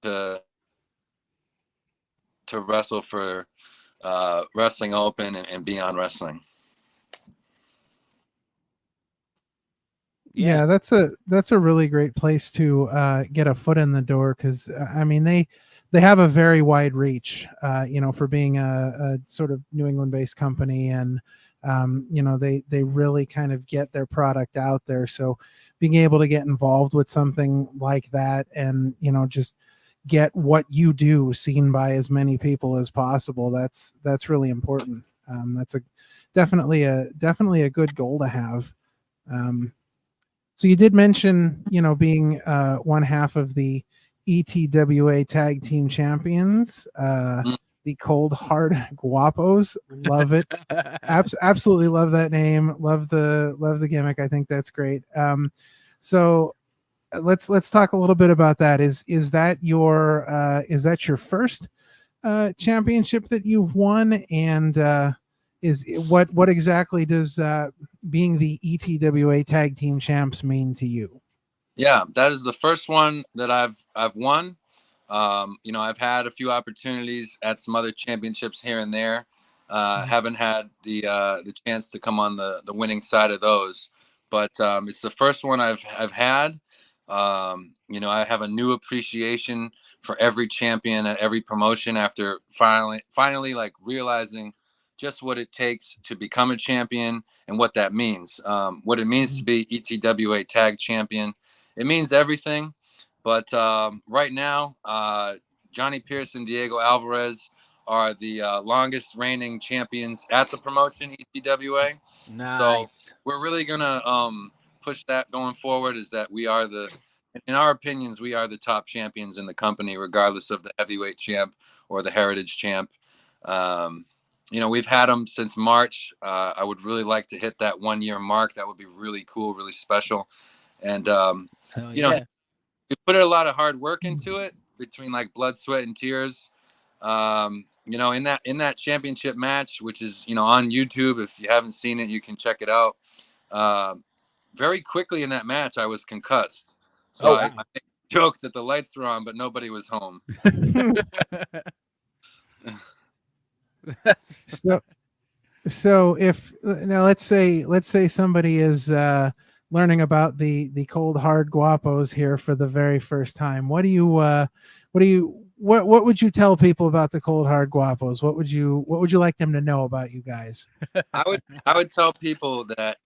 To wrestle for Wrestling Open and Beyond Wrestling. Yeah, that's a really great place to get a foot in the door, because I mean they have a very wide reach, for being a sort of New England based company, and they really kind of get their product out there. So being able to get involved with something like that, and just get what you do seen by as many people as possible, that's really important. That's definitely a good goal to have. So you did mention, being one half of the ETWA Tag Team Champions, the Cold Hard Guapos. Love it. Absolutely love that name. Love the gimmick. I think that's great. So let's talk a little bit about that. Is that your first championship that you've won? And is what exactly does being the ETWA Tag Team Champs mean to you? Yeah, that is the first one that I've won. I've had a few opportunities at some other championships here and there. Haven't had the chance to come on the winning side of those, but it's the first one I've had. I have a new appreciation for every champion at every promotion after finally like realizing just what it takes to become a champion and what that means. What it means to be ETWA Tag Champion. It means everything. But right now, Johnny Pierce and Diego Alvarez are the longest reigning champions at the promotion, ETWA. Nice. So we're really going to push that going forward, is that we are in our opinions, we are the top champions in the company, regardless of the heavyweight champ or the heritage champ. We've had them since March. I would really like to hit that 1 year mark. That would be really cool, really special. And, we put a lot of hard work into it, between like blood, sweat, and tears. In that championship match, which is, on YouTube, if you haven't seen it, you can check it out. Very quickly in that match, I was concussed. So I joked that the lights were on, but nobody was home. So if now let's say somebody is learning about the Cold Hard Guapos here for the very first time, what would you tell people about the Cold Hard Guapos? What would you like them to know about you guys? I would tell people that,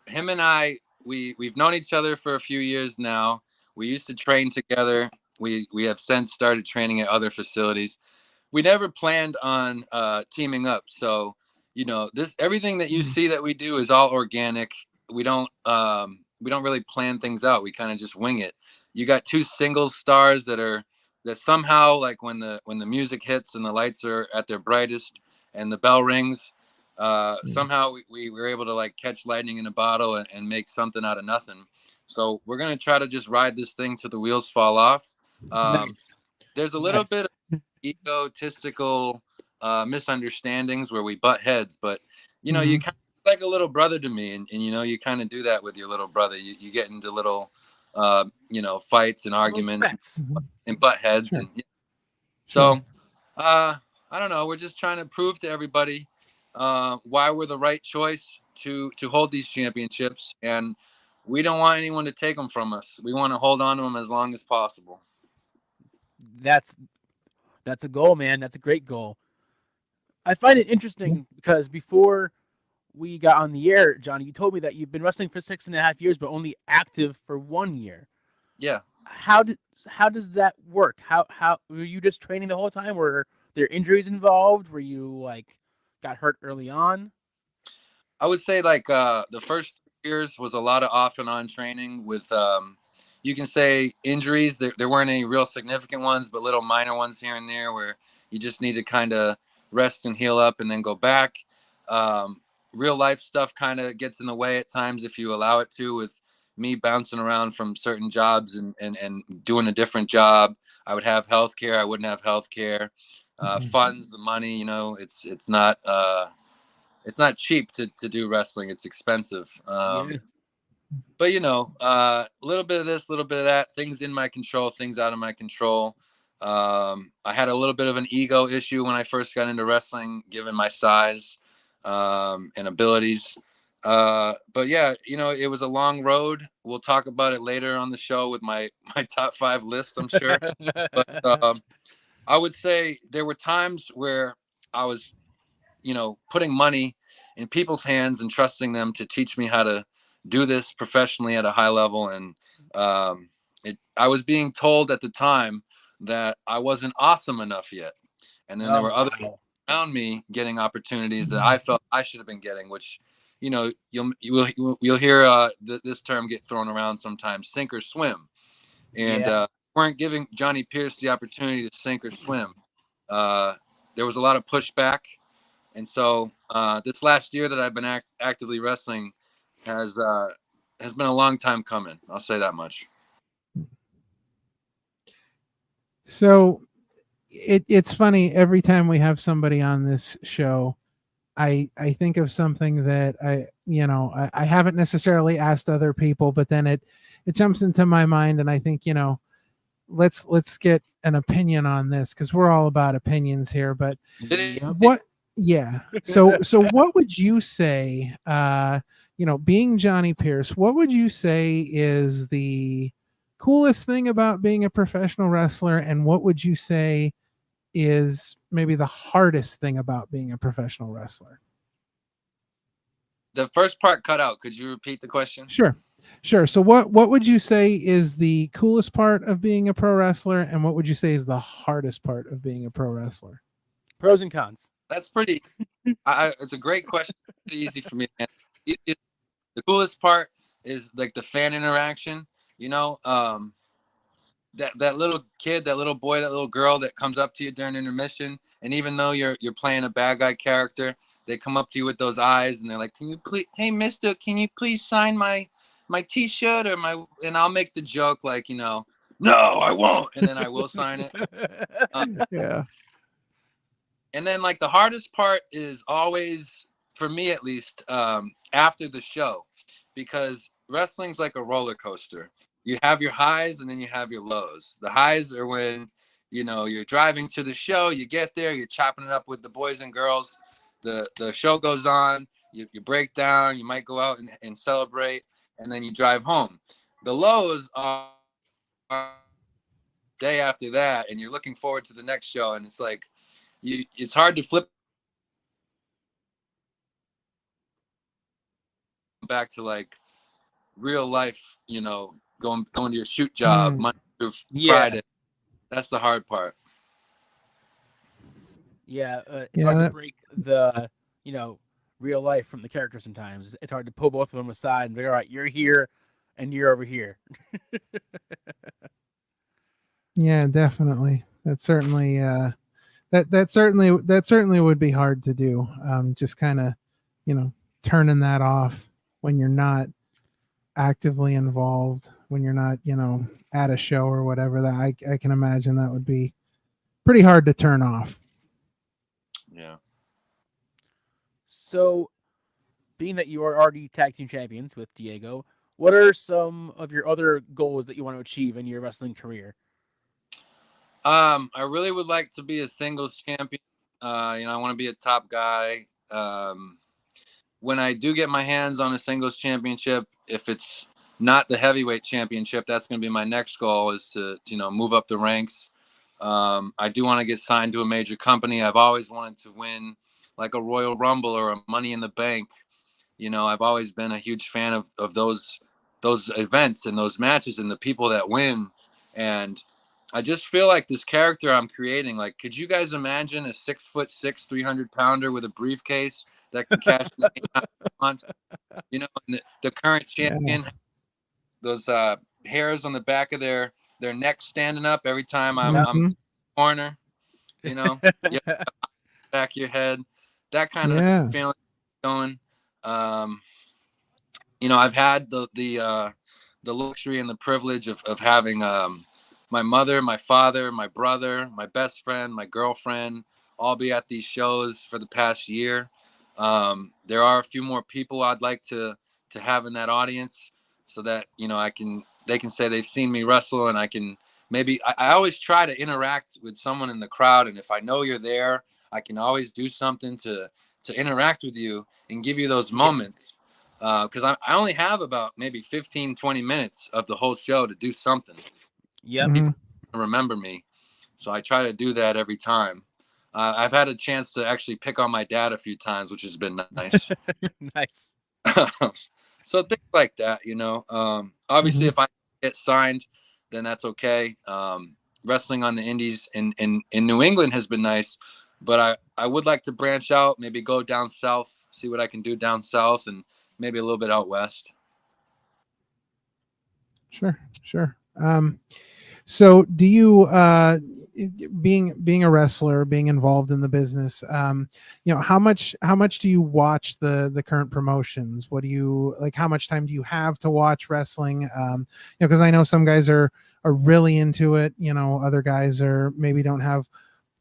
him and I, we've known each other for a few years now. We used to train together. We have since started training at other facilities. We never planned on teaming up. So, everything that you see that we do is all organic. We don't really plan things out. We kind of just wing it. You got two single stars that somehow, like when the music hits and the lights are at their brightest and the bell rings, somehow we were able to like catch lightning in a bottle and make something out of nothing. So we're going to try to just ride this thing till the wheels fall off. Nice. There's a little bit of egotistical misunderstandings where we butt heads, but you kind of like a little brother to me, and you kind of do that with your little brother. You get into little fights and arguments and butt heads. Sure. So I don't know, we're just trying to prove to everybody why we're the right choice to hold these championships, and we don't want anyone to take them from us. We want to hold on to them as long as possible. That's a goal, man. That's a great goal. I find it interesting because before we got on the air, Johnny, you told me that you've been wrestling for 6.5 years, but only active for 1 year. Yeah. how does that work? How were you just training the whole time? Were there injuries involved? Were you like got hurt early on? I would say like the first years was a lot of off and on training with you can say injuries. There weren't any real significant ones, but little minor ones here and there where you just need to kind of rest and heal up and then go back. Real life stuff kind of gets in the way at times if you allow it to, with me bouncing around from certain jobs and doing a different job. I would have health care. I wouldn't have health care. Funds, the money, it's not cheap to do wrestling. It's expensive. Yeah. But a little bit of this, a little bit of that, things in my control, things out of my control. I had a little bit of an ego issue when I first got into wrestling, given my size and abilities. But yeah, it was a long road. We'll talk about it later on the show with my top 5 list, I'm sure. But I would say there were times where I was, putting money in people's hands and trusting them to teach me how to do this professionally at a high level. And I was being told at the time that I wasn't awesome enough yet. And then there were other people around me getting opportunities that I felt I should have been getting, which, you'll hear this term get thrown around sometimes, sink or swim. And weren't giving Johnny Pierce the opportunity to sink or swim. There was a lot of pushback. And so this last year that I've been actively wrestling has been a long time coming. I'll say that much. So it's funny, every time we have somebody on this show, I think of something that I haven't necessarily asked other people, but then it jumps into my mind, and I think, let's get an opinion on this, because we're all about opinions here. But so what would you say, being Johnny Pierce, what would you say is the coolest thing about being a professional wrestler, and what would you say is maybe the hardest thing about being a professional wrestler? The first part cut out. Could you repeat the question? Sure. So what would you say is the coolest part of being a pro wrestler, and what would you say is the hardest part of being a pro wrestler? Pros and cons. That's pretty. It's a great question. Pretty easy for me. The coolest part is like the fan interaction. That little kid, that little boy, that little girl that comes up to you during intermission, and even though you're playing a bad guy character, they come up to you with those eyes and they're like, "Can you please, hey mister, can you please sign my t-shirt or my," and I'll make the joke like, "No, I won't," and then I will sign it. Yeah. And then like the hardest part is always, for me at least, after the show, because wrestling's like a roller coaster. You have your highs and then you have your lows. The highs are when, you're driving to the show, you get there, you're chopping it up with the boys and girls. The show goes on, you break down, you might go out and celebrate, and then you drive home. The lows are day after that, and you're looking forward to the next show, and it's like, it's hard to flip back to like real life, going to your shoot job Monday through Friday. That's the hard part. It's hard to break the real life from the character sometimes. It's hard to pull both of them aside and be, all right, you're here and you're over here. Yeah, definitely. That certainly that certainly would be hard to do. Just kind of, turning that off when you're not actively involved, when you're not, at a show or whatever. That I can imagine that would be pretty hard to turn off. Yeah. So, being that you are already tag team champions with Diego, what are some of your other goals that you want to achieve in your wrestling career? I really would like to be a singles champion. I want to be a top guy. When I do get my hands on a singles championship, if it's not the heavyweight championship, that's going to be my next goal, is to move up the ranks. I do want to get signed to a major company. I've always wanted to win like a Royal Rumble or a Money in the Bank. I've always been a huge fan of those events and those matches, and the people that win, And I just feel like this character I'm creating, like, could you guys imagine a 6'6", 300-pounder with a briefcase that can cash in months? You know, and the current champion, those hairs on the back of their neck standing up every time I'm in the corner, you know, back of your head, that kind of feeling going. You know, I've had the luxury and the privilege of having my mother, my father, my brother, my best friend, my girlfriend all be at these shows for the past year. There are a few more people I'd like to have in that audience, so that, you know, they can say they've seen me wrestle, and I can maybe I always try to interact with someone in the crowd, and if I know you're there, I can always do something to interact with you and give you those moments. Because I only have about maybe 15, 20 minutes of the whole show to do something. Yeah. People remember me. So I try to do that every time. I've had a chance to actually pick on my dad a few times, which has been nice. Nice. So things like that, you know. Obviously, if I get signed, then that's okay. Wrestling on the indies in New England has been nice, but I would like to branch out, maybe go down south, see what I can do down south, and maybe a little bit out west. Sure. So do you, being a wrestler, being involved in the business, you know, how much do you watch the current promotions? What do you like? How much time do you have to watch wrestling? You know, because I know some guys are really into it. You know, other guys are maybe don't have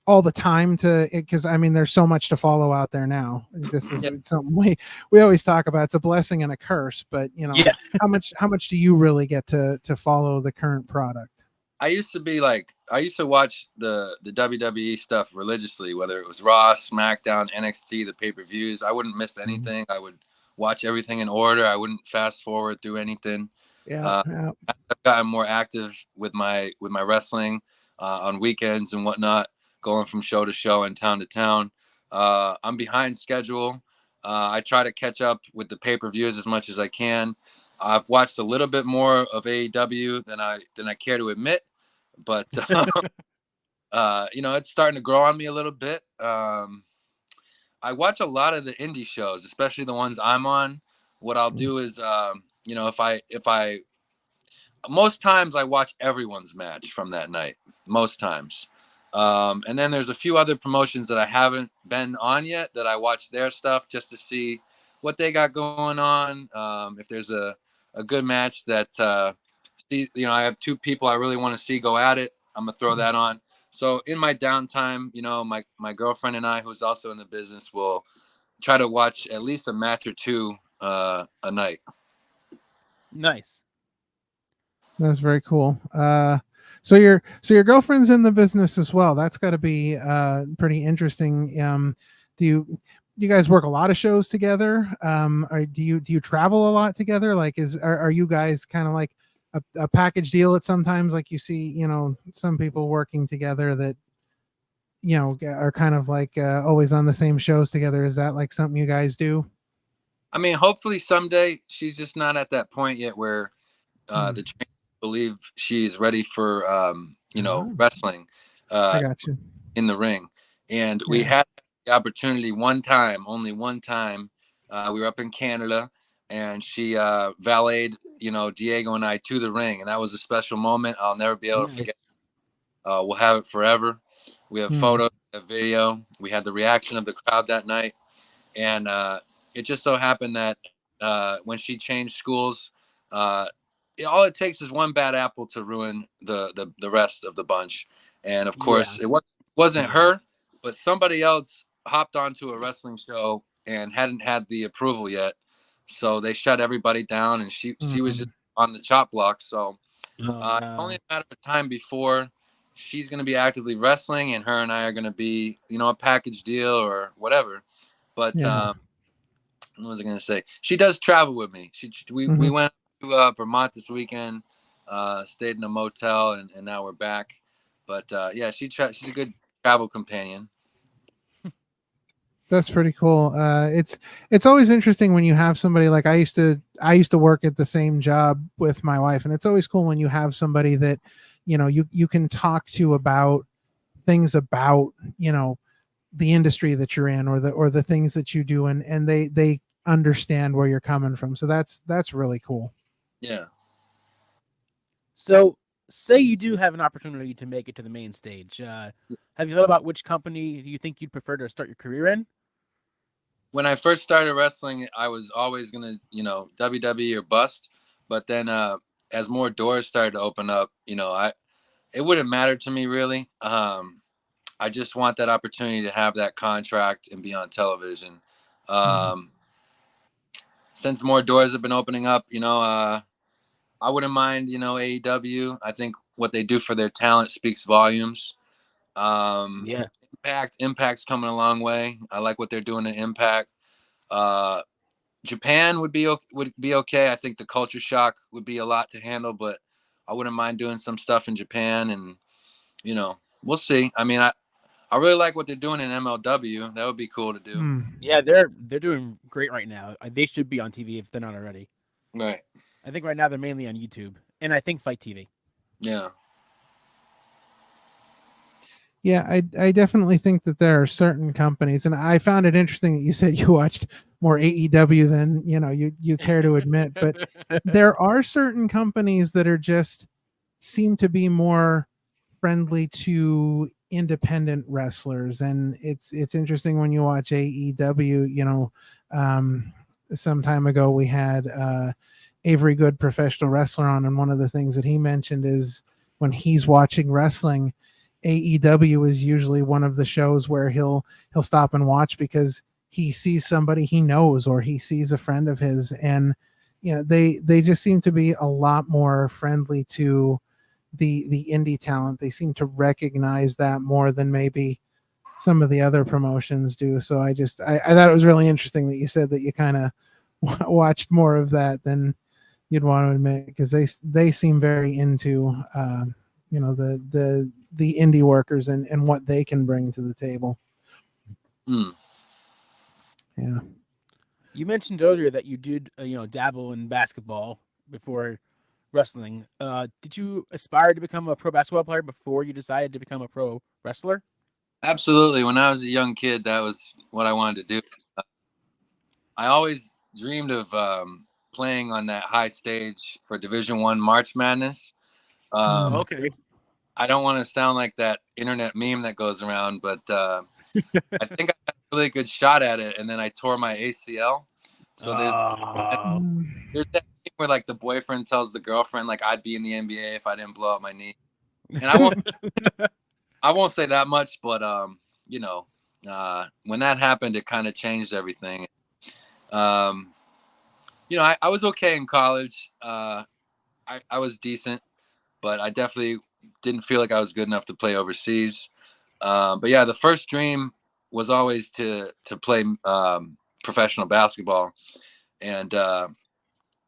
all the time to, because I mean, there's so much to follow out there now. This is something we always talk about. It's a blessing and a curse, but you know, how much do you really get to follow the current product? I used to watch the WWE stuff religiously, whether it was Raw, SmackDown, NXT, the pay-per-views. I wouldn't miss anything. I would watch everything in order. I wouldn't fast forward through anything. I've gotten more active with my wrestling on weekends and whatnot, going from show to show and town to town. I'm behind schedule. I try to catch up with the pay-per-views as much as I can. I've watched a little bit more of AEW than I care to admit, but you know, it's starting to grow on me a little bit. I watch a lot of the indie shows, especially the ones I'm on. What I'll do is, you know, if I most times I watch everyone's match from that night, most times. And then there's a few other promotions that I haven't been on yet that I watch their stuff just to see what they got going on. If there's a good match that, you know, I have two people I really want to see go at it, I'm going to throw that on. So in my downtime, you know, my girlfriend and I, who's also in the business, will try to watch at least a match or two a night. Nice. That's very cool. So your girlfriend's in the business as well. That's got to be pretty interesting. Do you guys work a lot of shows together? Or do you travel a lot together? Like, are you guys kind of like a package deal at sometimes? Like you see, you know, some people working together that, you know, are kind of like always on the same shows together. Is that like something you guys do? I mean, hopefully someday. She's just not at that point yet where the trainers believe she's ready for you know, wrestling I got you. in the ring. And we had the opportunity only one time. We were up in Canada, and she valeted, you know, Diego and I to the ring, and that was a special moment I'll never be able to forget. We'll have it forever. We have photos, we have video. We had the reaction of the crowd that night, and it just so happened that when she changed schools, all it takes is one bad apple to ruin the rest of the bunch. And of course, it wasn't her, but somebody else hopped onto a wrestling show and hadn't had the approval yet, so they shut everybody down, and she was just on the chop block. So only a matter of time before she's going to be actively wrestling, and her and I are going to be, you know, a package deal or whatever. But what was I going to say? She does travel with me. We went to Vermont this weekend, stayed in a motel, and now we're back. But yeah, she's a good travel companion. That's pretty cool. It's always interesting when you have somebody like I used to work at the same job with my wife, and it's always cool when you have somebody that you can talk to about things about, the industry that you're in, or the things that you do, and they understand where you're coming from. So that's really cool. Yeah. So, say you do have an opportunity to make it to the main stage. Have you thought about which company do you think you'd prefer to start your career in? When I first started wrestling, I was always gonna, WWE or bust. But then, as more doors started to open up, it wouldn't matter to me really. I just want that opportunity to have that contract and be on television. Since more doors have been opening up, I wouldn't mind, AEW. I think what they do for their talent speaks volumes. Yeah. Impact's coming a long way. I like what they're doing in Impact. Japan would be okay. I think the culture shock would be a lot to handle, but I wouldn't mind doing some stuff in Japan, and we'll see. I mean, I really like what they're doing in MLW. That would be cool to do. Yeah, they're doing great right now. They should be on TV if they're not already. Right. I think right now they're mainly on YouTube, and I think Fight TV. Yeah. Yeah, I definitely think that there are certain companies, and I found it interesting that you said you watched more AEW than you care to admit, but there are certain companies that are just seem to be more friendly to independent wrestlers, and it's interesting when you watch AEW. Some time ago we had Avery Good, professional wrestler, on, and one of the things that he mentioned is when he's watching wrestling, AEW is usually one of the shows where he'll stop and watch because he sees somebody he knows, or he sees a friend of his, and they just seem to be a lot more friendly to the indie talent. They seem to recognize that more than maybe some of the other promotions do. So I thought it was really interesting that you said that you kind of watched more of that than you'd want to admit, because they seem very into the indie workers and what they can bring to the table. Yeah. You mentioned earlier that you did, dabble in basketball before wrestling. Did you aspire to become a pro basketball player before you decided to become a pro wrestler? Absolutely. When I was a young kid, that was what I wanted to do. I always dreamed of playing on that high stage for Division I March Madness. Okay. I don't want to sound like that internet meme that goes around, but I think I had a really good shot at it, and then I tore my ACL. So there's that meme where like the boyfriend tells the girlfriend like I'd be in the NBA if I didn't blow out my knee, and I won't say that much, but when that happened, it kind of changed everything. I was okay in college. I was decent, but I definitely didn't feel like I was good enough to play overseas. But yeah, the first dream was always to play professional basketball. And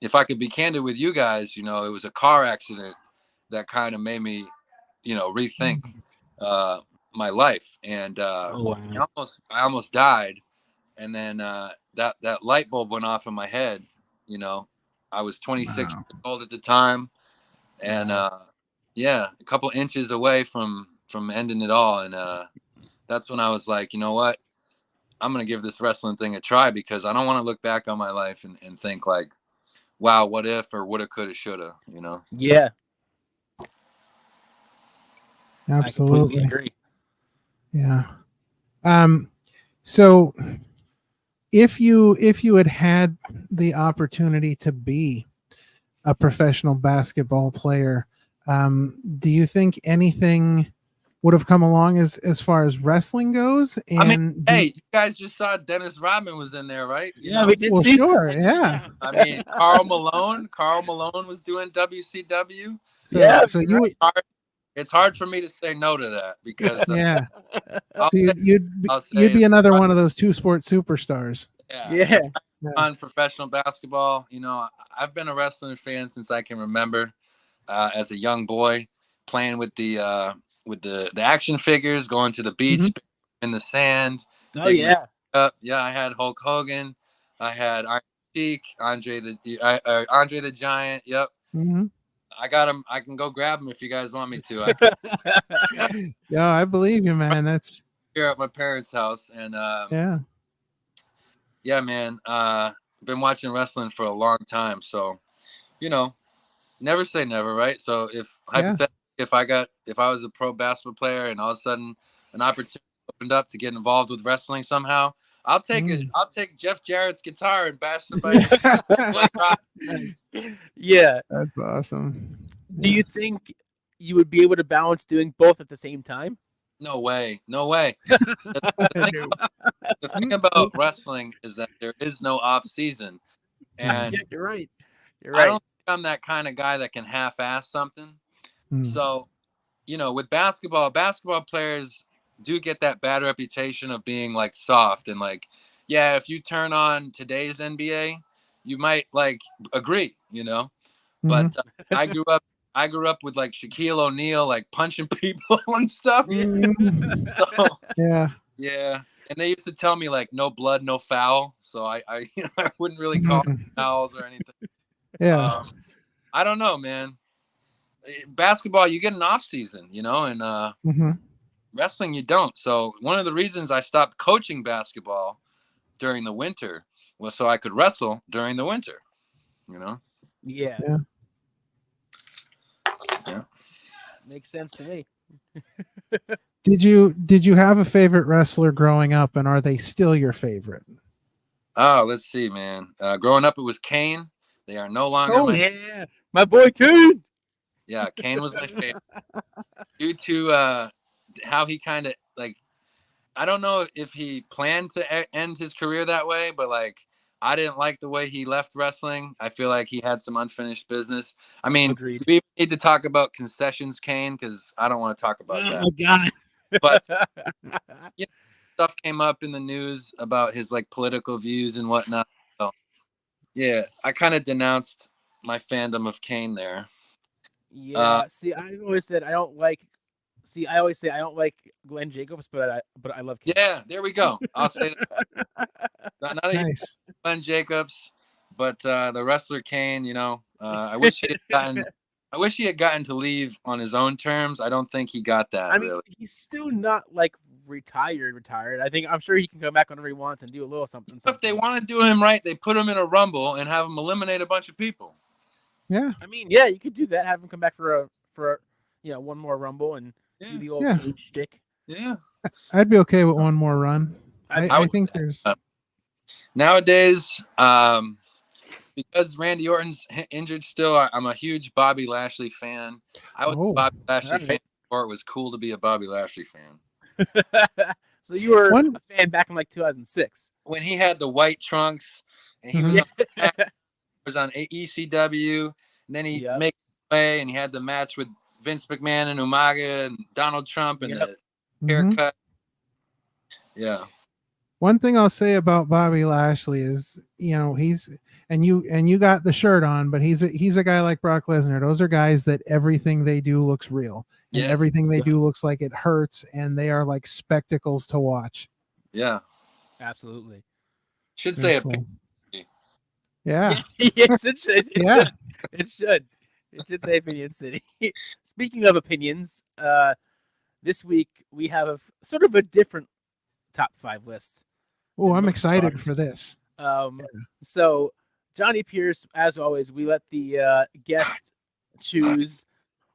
if I could be candid with you guys, it was a car accident that kind of made me, rethink my life. And I almost died. And then that light bulb went off in my head. I was 26 years old at the time, and a couple inches away from ending it all. And that's when I was like, you know what, I'm gonna give this wrestling thing a try, because I don't want to look back on my life and think like, wow, what if, or woulda, coulda, shoulda. Yeah, absolutely. I completely agree. Yeah. So if you had the opportunity to be a professional basketball player, do you think anything would have come along as far as wrestling goes? And hey, you guys just saw Dennis Rodman was in there, right? We did see. Sure, yeah. I mean, Karl Malone was doing WCW. So you would. It's hard for me to say no to that, because yeah. So you'd be another one of those two sport superstars. Yeah. On professional basketball, I've been a wrestling fan since I can remember. As a young boy, playing with the action figures, going to the beach in the sand. Oh yeah. I had Hulk Hogan. I had Iron Sheik, Andre the Giant. Yep. I got him. I can go grab him if you guys want me to. Yeah, I believe you, man. That's here at my parents' house, and yeah, man. Been watching wrestling for a long time, so never say never, right? So if hypothetically, if I was a pro basketball player and all of a sudden an opportunity opened up to get involved with wrestling somehow, I'll take it. I'll take Jeff Jarrett's guitar and bash somebody. Yeah, that's awesome. Do you think you would be able to balance doing both at the same time? No way. The thing about wrestling is that there is no off season, and you're right. I don't think I'm that kind of guy that can half-ass something. So, with basketball players do get that bad reputation of being like soft and like, yeah, if you turn on today's NBA, you might like agree, but I grew up with like Shaquille O'Neal, like punching people and stuff. So, yeah. And they used to tell me like no blood, no foul. So I I wouldn't really call fouls or anything. Yeah. I don't know, man. Basketball, you get an off season, and wrestling, you don't. So one of the reasons I stopped coaching basketball during the winter was so I could wrestle during the winter, Yeah. Makes sense to me. Did you have a favorite wrestler growing up, and are they still your favorite? Oh, let's see, man. Growing up, it was Kane. They are no longer my boy Kane. Yeah, Kane was my favorite due to how he kind of like. I don't know if he planned to end his career that way, but like I didn't like the way he left wrestling. I feel like he had some unfinished business. I mean, Agreed. We need to talk about concessions, Kane, because I don't want to talk about that. Oh God! But stuff came up in the news about his like political views and whatnot. So yeah, I kind of denounced my fandom of Kane there. Yeah. I always say I don't like Glenn Jacobs, but I love Kane. Yeah, there we go. I'll say that. not nice. Glenn Jacobs, but the wrestler Kane. I wish he had gotten to leave on his own terms. I don't think he got that. I mean, really. He's still not like retired. I'm sure he can come back whenever he wants and do a little something. If they want to do him right, they put him in a rumble and have him eliminate a bunch of people. Yeah. I mean, yeah, you could do that. Have him come back for one more rumble and do the old cage stick. Yeah. I'd be okay with one more run. I think there's nowadays, because Randy Orton's injured still, I'm a huge Bobby Lashley fan. I was a Bobby Lashley fan before it was cool to be a Bobby Lashley fan. So you were a fan back in like 2006 when he had the white trunks and he was on ECW, and then he made way and he had the match with Vince McMahon and Umaga and Donald Trump and the haircut. Yeah. One thing I'll say about Bobby Lashley is, he's and you got the shirt on, but he's a guy like Brock Lesnar. Those are guys that everything they do looks real. And everything they do looks like it hurts, and they are like spectacles to watch. Yeah. Absolutely. Should say cool. Yeah. It should. It should. It should say Opinion City. Speaking of opinions, this week we have a sort of a different top 5 list. Oh, I'm excited for this. So Johnny Pierce, as always, we let the guest choose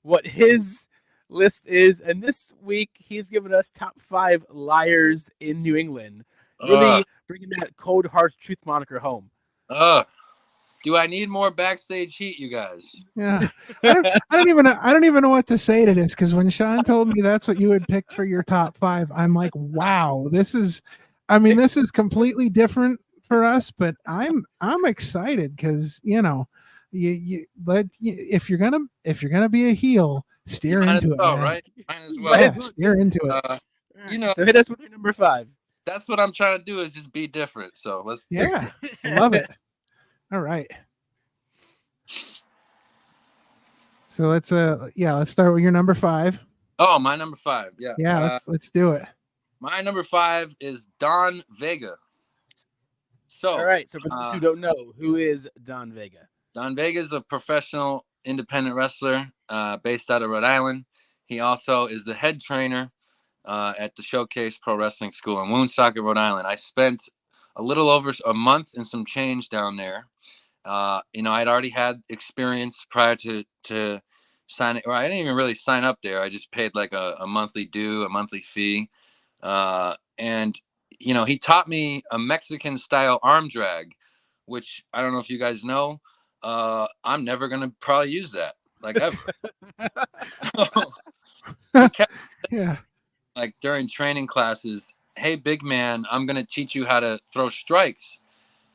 what his list is, and this week he's given us top 5 liars in New England. Really bringing that cold hard truth moniker home. Do I need more backstage heat, you guys? Yeah, I don't even know what to say to this, because when Sean told me that's what you had picked for your top 5, I'm like, wow, this is completely different for us, but I'm excited because if you're gonna be a heel, steer into it, right? Might as well. Yeah, steer into it. So hit us with your number 5. That's what I'm trying to do, is just be different. So let's love it. All right. So let's start with your number 5. Oh, my number 5. Yeah. Yeah, let's do it. My number 5 is Don Vega. So all right. So for those who don't know, who is Don Vega? Don Vega is a professional independent wrestler based out of Rhode Island. He also is the head trainer at the Showcase Pro Wrestling School in Woonsocket, Rhode Island. I spent a little over a month and some change down there. I'd already had experience prior to signing, or I didn't even really sign up there. I just paid like a monthly due, a monthly fee. And he taught me a Mexican style arm drag, which I don't know if you guys know. I'm never going to probably use that, like, ever. Yeah. Like during training classes, hey, big man, I'm going to teach you how to throw strikes.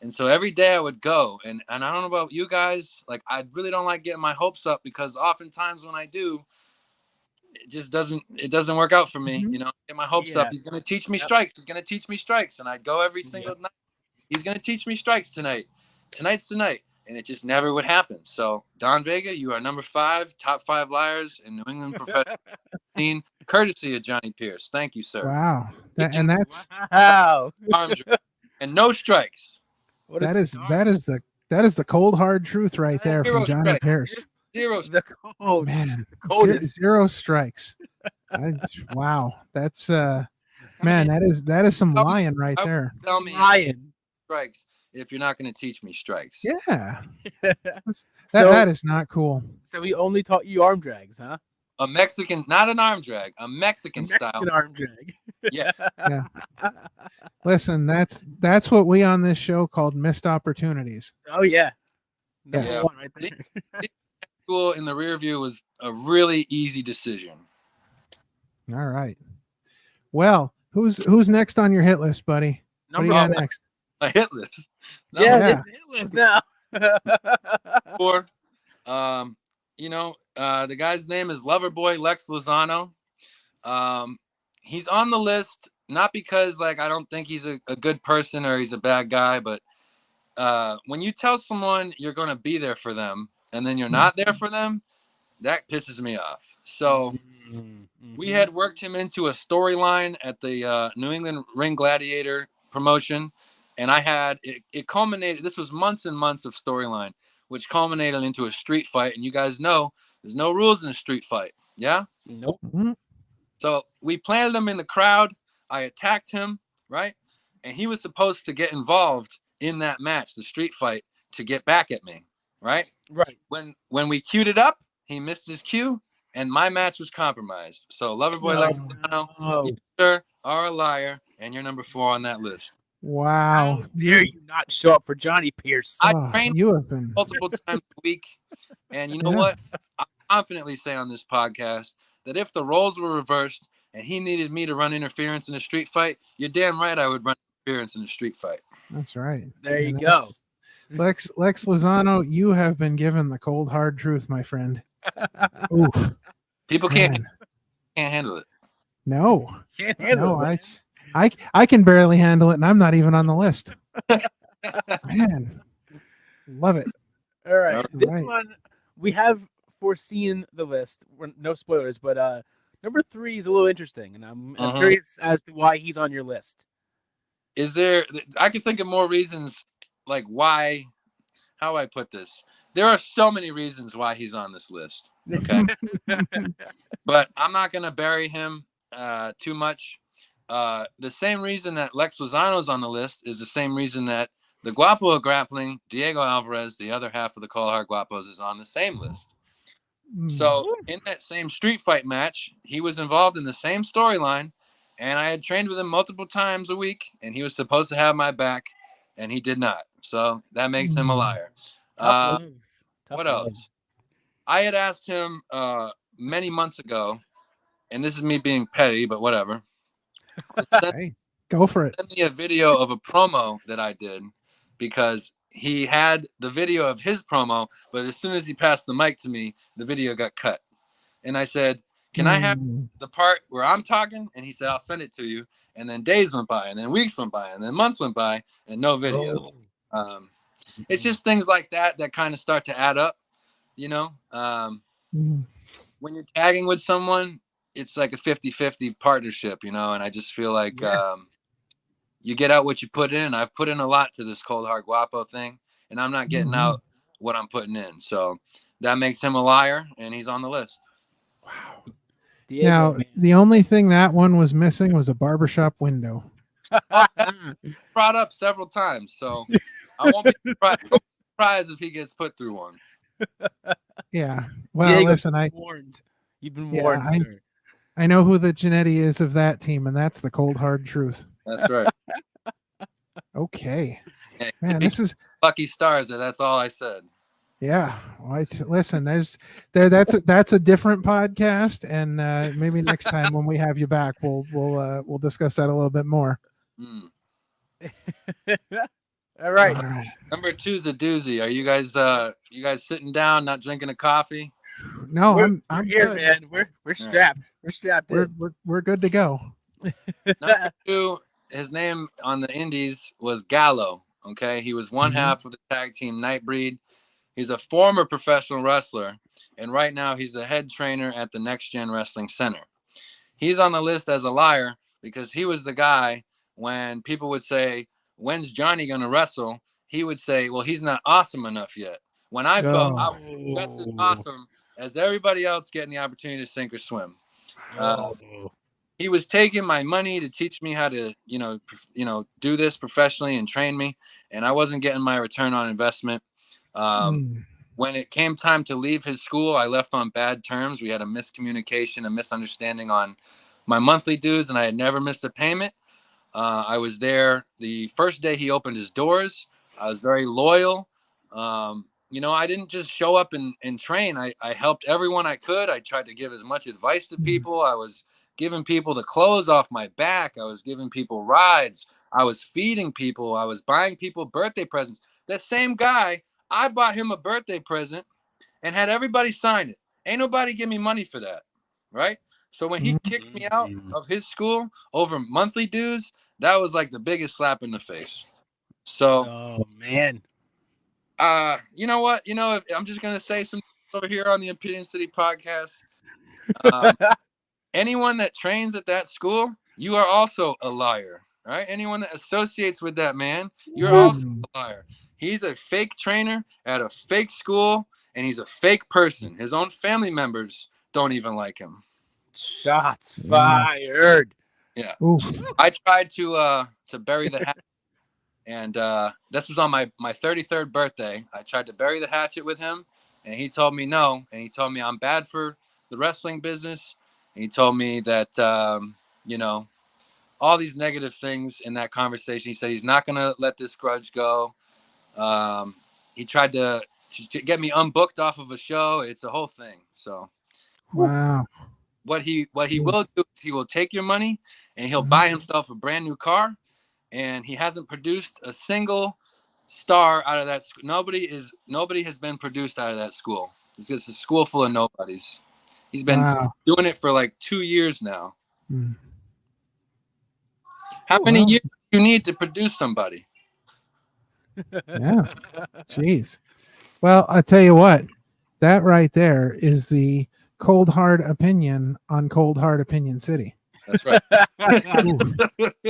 And so every day I would go, and I don't know about you guys, like, I really don't like getting my hopes up, because oftentimes when I do, it doesn't work out for me. Mm-hmm. I get my hopes up. He's going to teach me strikes. He's going to teach me strikes. And I'd go every single night. He's going to teach me strikes tonight. Tonight's the night. And it just never would happen. So, Don Vega, you are number 5, top 5 liars in New England professional scene, courtesy of Johnny Pierce. Thank you, sir. Wow. That's arms and no strikes. That is the cold hard truth right there from Johnny strikes. Pierce. Zero. The cold. Man, the zero strikes. Wow. That's man, that is some lying right there. Tell me lying strikes if you're not going to teach me strikes. Yeah. That is not cool. So we only taught you arm drags, huh? A Mexican, not an arm drag, a Mexican style arm drag. Yes. Yeah. Listen, that's what we on this show called missed opportunities. Oh yeah. Yes. One right there. School in the rear view was a really easy decision. All right. Well, who's next on your hit list, buddy? What do you got next? A hit list. It's hit list now. 4. The guy's name is Loverboy Lex Lozano. He's on the list not because I don't think he's a good person or he's a bad guy, but when you tell someone you're going to be there for them and then you're not there for them, that pisses me off. So we had worked him into a storyline at the New England Ring Gladiator promotion, and I had it culminated. This was months and months of storyline, which culminated into a street fight. And you guys know there's no rules in a street fight. Yeah? Nope. Mm-hmm. So we planted him in the crowd. I attacked him, right? And he was supposed to get involved in that match, the street fight, to get back at me, right? Right. When we queued it up, he missed his cue, and my match was compromised. So Loverboy Lex Lozano, you, sir, are a liar, and you're number 4 on that list. Wow. How dare you not show up for Johnny Pierce? I trained you have been multiple times a week, and you know what? I confidently say on this podcast that if the roles were reversed and he needed me to run interference in a street fight, you're damn right I would run interference in a street fight. That's right. There you go. Lex Lozano, you have been given the cold hard truth, my friend. Oof. People can't handle it. No. Can't handle it. I can barely handle it, and I'm not even on the list. Man, love it. All right. This one, we have foreseen the list. No spoilers, but number 3 is a little interesting, and I'm curious as to why he's on your list. I can think of more reasons, like why, how I put this. There are so many reasons why he's on this list. Okay. But I'm not going to bury him too much. The same reason that Lex Lozano's on the list is the same reason that the Guapo of Grappling, Diego Alvarez, the other half of the Cold Hard Guapos, is on the same list. So in that same street fight match, he was involved in the same storyline, and I had trained with him multiple times a week, and he was supposed to have my back, and he did not. So that makes him a liar. What else? I had asked him many months ago, and this is me being petty, but whatever. Hey, go for it. Send me a video of a promo that I did, because he had the video of his promo, but as soon as he passed the mic to me, the video got cut. And I said, can I have the part where I'm talking? And he said, I'll send it to you. And then days went by, and then weeks went by, and then months went by, and no video. It's just things like that kind of start to add up, you know? When you're tagging with someone, it's like a 50-50 partnership, you know? And I just feel like you get out what you put in. I've put in a lot to this Cold Hard Guapo thing, and I'm not getting out what I'm putting in. So that makes him a liar, and he's on the list. Wow. Diego, Now, man. the only thing that one was missing was a barbershop window. Brought up several times, so I won't be surprised if he gets put through one. Yeah. Well, Diego, listen, you've been warned, sir. I know who the Genetti is of that team, and that's the cold hard truth. That's right. Okay. Yeah, Man, this is lucky stars. That's all I said. Yeah. Well, listen, that's a different podcast, and maybe next time when we have you back, we'll discuss that a little bit more. All right. Number 2's a doozy. Are you guys sitting down, not drinking a coffee? No, I'm here, good. Man. We're strapped. Right. We're strapped. We're good to go. Number 2, his name on the Indies was Gallo. Okay, he was one half of the tag team Nightbreed. He's a former professional wrestler, and right now he's the head trainer at the Next Gen Wrestling Center. He's on the list as a liar because he was the guy when people would say, "When's Johnny gonna wrestle?" He would say, "Well, he's not awesome enough yet." When I felt I was just as awesome as everybody else getting the opportunity to sink or swim. He was taking my money to teach me how to, do this professionally and train me, and I wasn't getting my return on investment. When it came time to leave his school, I left on bad terms. We had a miscommunication, a misunderstanding on my monthly dues, and I had never missed a payment. I was there the first day he opened his doors. I was very loyal. I didn't just show up and train. I helped everyone I could. I tried to give as much advice to people. I was giving people the clothes off my back. I was giving people rides. I was feeding people. I was buying people birthday presents. That same guy, I bought him a birthday present and had everybody sign it. Ain't nobody give me money for that, right? So when he kicked me out of his school over monthly dues, that was like the biggest slap in the face. So, oh man, you know what? I'm just gonna say some over here on the Opinion City podcast. Anyone that trains at that school, you are also a liar, right? Anyone that associates with that man, you're also a liar. He's a fake trainer at a fake school, and he's a fake person. His own family members don't even like him. Shots fired. Yeah. I tried to bury the hatchet, and this was on my 33rd birthday. I tried to bury the hatchet with him, and he told me no, and he told me I'm bad for the wrestling business. And he told me that all these negative things in that conversation. He said he's not going to let this grudge go. He tried to get me unbooked off of a show. It's a whole thing. So, wow. What he will do is he will take your money and he'll buy himself a brand new car. And he hasn't produced a single star out of that. Nobody has been produced out of that school. It's just a school full of nobodies. He's been doing it for like 2 years now. How many years do you need to produce somebody? Yeah. Jeez. Well, I tell you what, that right there is the cold hard opinion on Cold Hard Opinion City. That's right.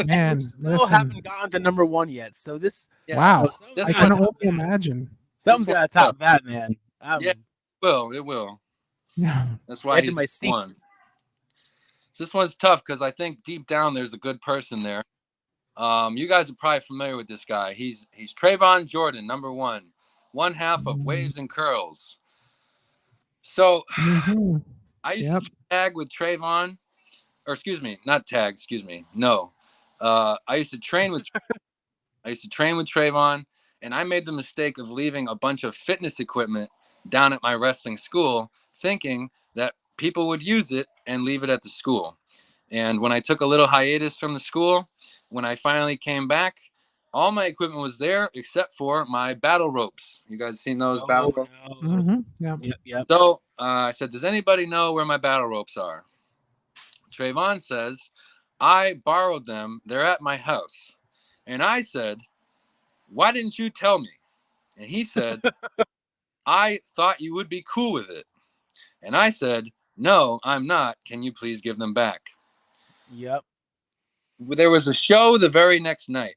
Man, still haven't gotten to number 1 yet. So this I can only imagine. Something's gotta top that, man. It will. Yeah. That's why he's won. This one's tough because I think deep down there's a good person there. You guys are probably familiar with this guy. He's Trayvon Jordan, number 1, one half of Waves and Curls. So I used to tag with Trayvon, or not tag. No, I used to train with Trayvon, and I made the mistake of leaving a bunch of fitness equipment down at my wrestling school, thinking that people would use it and leave it at the school. And when I took a little hiatus from the school, when I finally came back, all my equipment was there except for my battle ropes. You guys seen those battle ropes? Yeah. So I said, does anybody know where my battle ropes are? Trayvon says, I borrowed them. They're at my house. And I said, why didn't you tell me? And he said, I thought you would be cool with it. And I said, no, I'm not. Can you please give them back? Yep. There was a show the very next night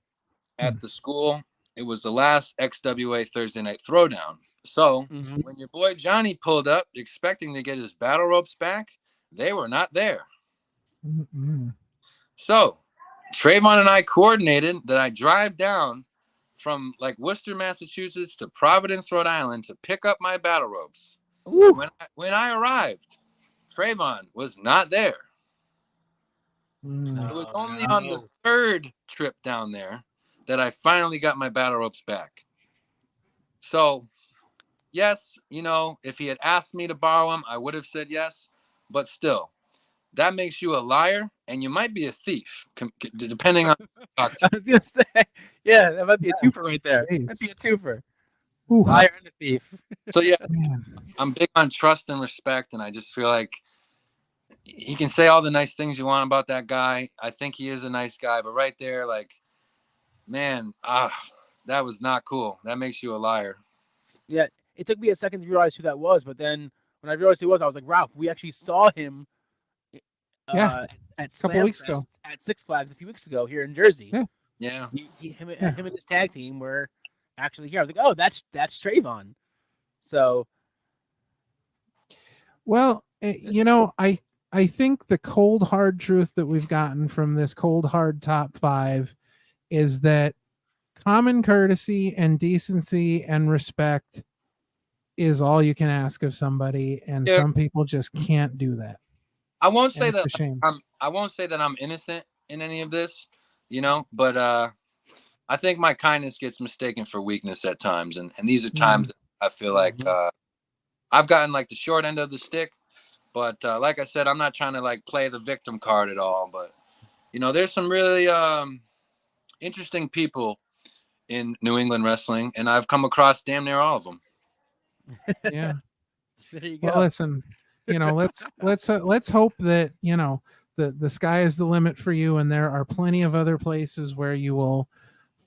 at the school. It was the last XWA Thursday Night Throwdown. So when your boy Johnny pulled up expecting to get his battle ropes back, they were not there. Mm-mm. So Trayvon and I coordinated that I drive down from like Worcester, Massachusetts to Providence, Rhode Island to pick up my battle ropes. When I arrived, Trayvon was not there. It was only on the third trip down there that I finally got my battle ropes back. So, yes, you know, if he had asked me to borrow them, I would have said yes. But still, that makes you a liar, and you might be a thief, depending on who you talk to. I was gonna say, yeah, that might be a twofer right there. Jeez. Might be a twofer. Ooh. Liar and a thief. So yeah, I'm big on trust and respect, and I just feel like he can say all the nice things you want about that guy. I think he is a nice guy, but right there, like, man, that was not cool. That makes you a liar. Yeah, it took me a second to realize who that was, but then when I realized who it was, I was like, Ralph, we actually saw him at couple weeks ago at Six Flags a few weeks ago here in Jersey. Yeah. Him and his tag team were actually here. I was like, oh, that's Trayvon. So, well, you know, I think the cold hard truth that we've gotten from this cold hard top 5 is that common courtesy and decency and respect is all you can ask of somebody, and some people just can't do that. I won't say that I won't say that I'm innocent in any of this, you know, but I think my kindness gets mistaken for weakness at times, and these are times that I feel like I've gotten like the short end of the stick. But like I said, I'm not trying to like play the victim card at all. But, you know, there's some really interesting people in New England wrestling, and I've come across damn near all of them. Yeah. There you go. Well, listen, you know, let's hope that, you know, the sky is the limit for you, and there are plenty of other places where you will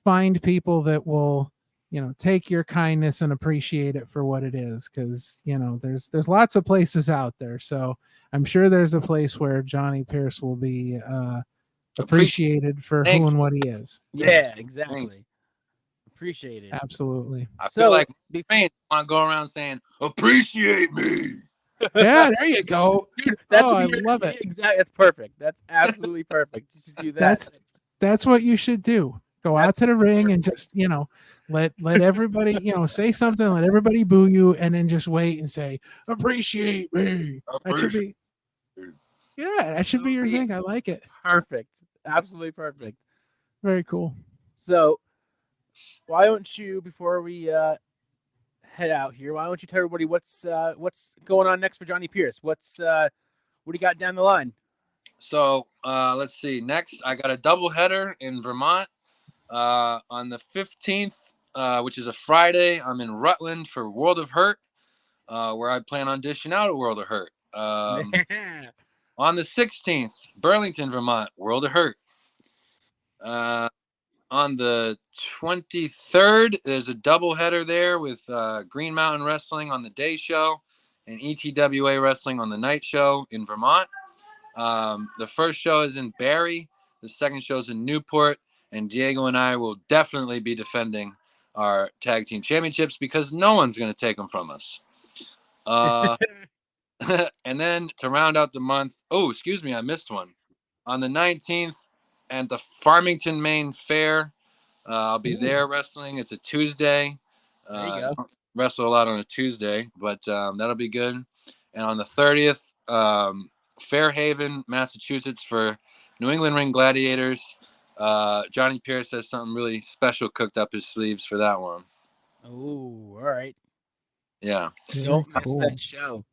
find people that will, you know, take your kindness and appreciate it for what it is. Cause you know, there's lots of places out there. So I'm sure there's a place where Johnny Pierce will be appreciated for who and what he is. Yeah, exactly. Appreciate it. Absolutely. I feel like fans want to go around saying, appreciate me. Yeah, there you go. Dude, I love it. Exactly. That's perfect. That's absolutely perfect. You should do that. That's what you should do. Go out to the ring and just, you know, let everybody, you know, say something, let everybody boo you, and then just wait and say, appreciate me. That should be, that should be your thing. I like it. Perfect. Absolutely perfect. Very cool. So why don't you, before we head out here, why don't you tell everybody what's going on next for Johnny Pierce? What do you got down the line? So let's see. Next, I got a doubleheader in Vermont on the 15th, which is a Friday. I'm in Rutland for World of Hurt, where I plan on dishing out a World of Hurt. On the 16th, Burlington, Vermont, World of Hurt. On the 23rd, there's a doubleheader there with Green Mountain Wrestling on the day show and ETWA Wrestling on the night show in Vermont. The first show is in Barrie. The second show is in Newport. And Diego and I will definitely be defending our tag team championships because no one's going to take them from us. And then to round out the month, I missed one. On the 19th at the Farmington, Maine Fair, I'll be there wrestling. It's a Tuesday. There you go. I wrestle a lot on a Tuesday, but that'll be good. And on the 30th, Fairhaven, Massachusetts for New England Ring Gladiators. Johnny Pierce has something really special cooked up his sleeves for that one. Oh, all right. Yeah. Don't miss that show.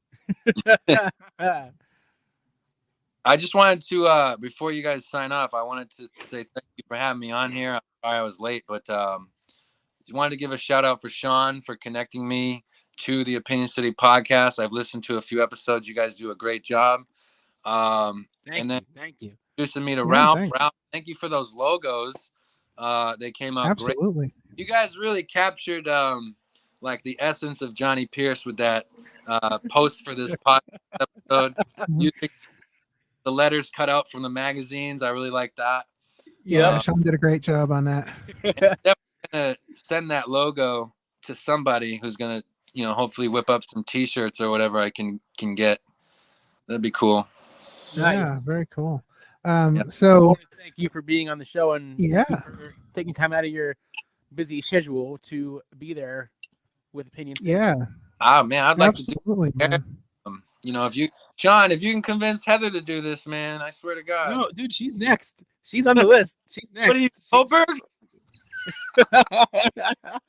I just wanted to, before you guys sign off, I wanted to say thank you for having me on here. I'm sorry I was late, but just wanted to give a shout out for Sean for connecting me to the Opinion City podcast. I've listened to a few episodes. You guys do a great job. Thank you. Introducing me to Ralph. Ralph, thank you for those logos. They came out absolutely great. You guys really captured like the essence of Johnny Pierce with that post for this podcast episode. Using the letters cut out from the magazines. I really like that. Yeah, Sean did a great job on that. Definitely gonna send that logo to somebody who's gonna hopefully whip up some T-shirts or whatever I can get. That'd be cool. Nice. Yeah, very cool. So I want to thank you for being on the show and for taking time out of your busy schedule to be there with Opinion City. Yeah. Man, I'd like to do it. If you can convince Heather to do this, man, I swear to God. No, dude, she's next. She's on the list. She's next. What are you, Goldberg?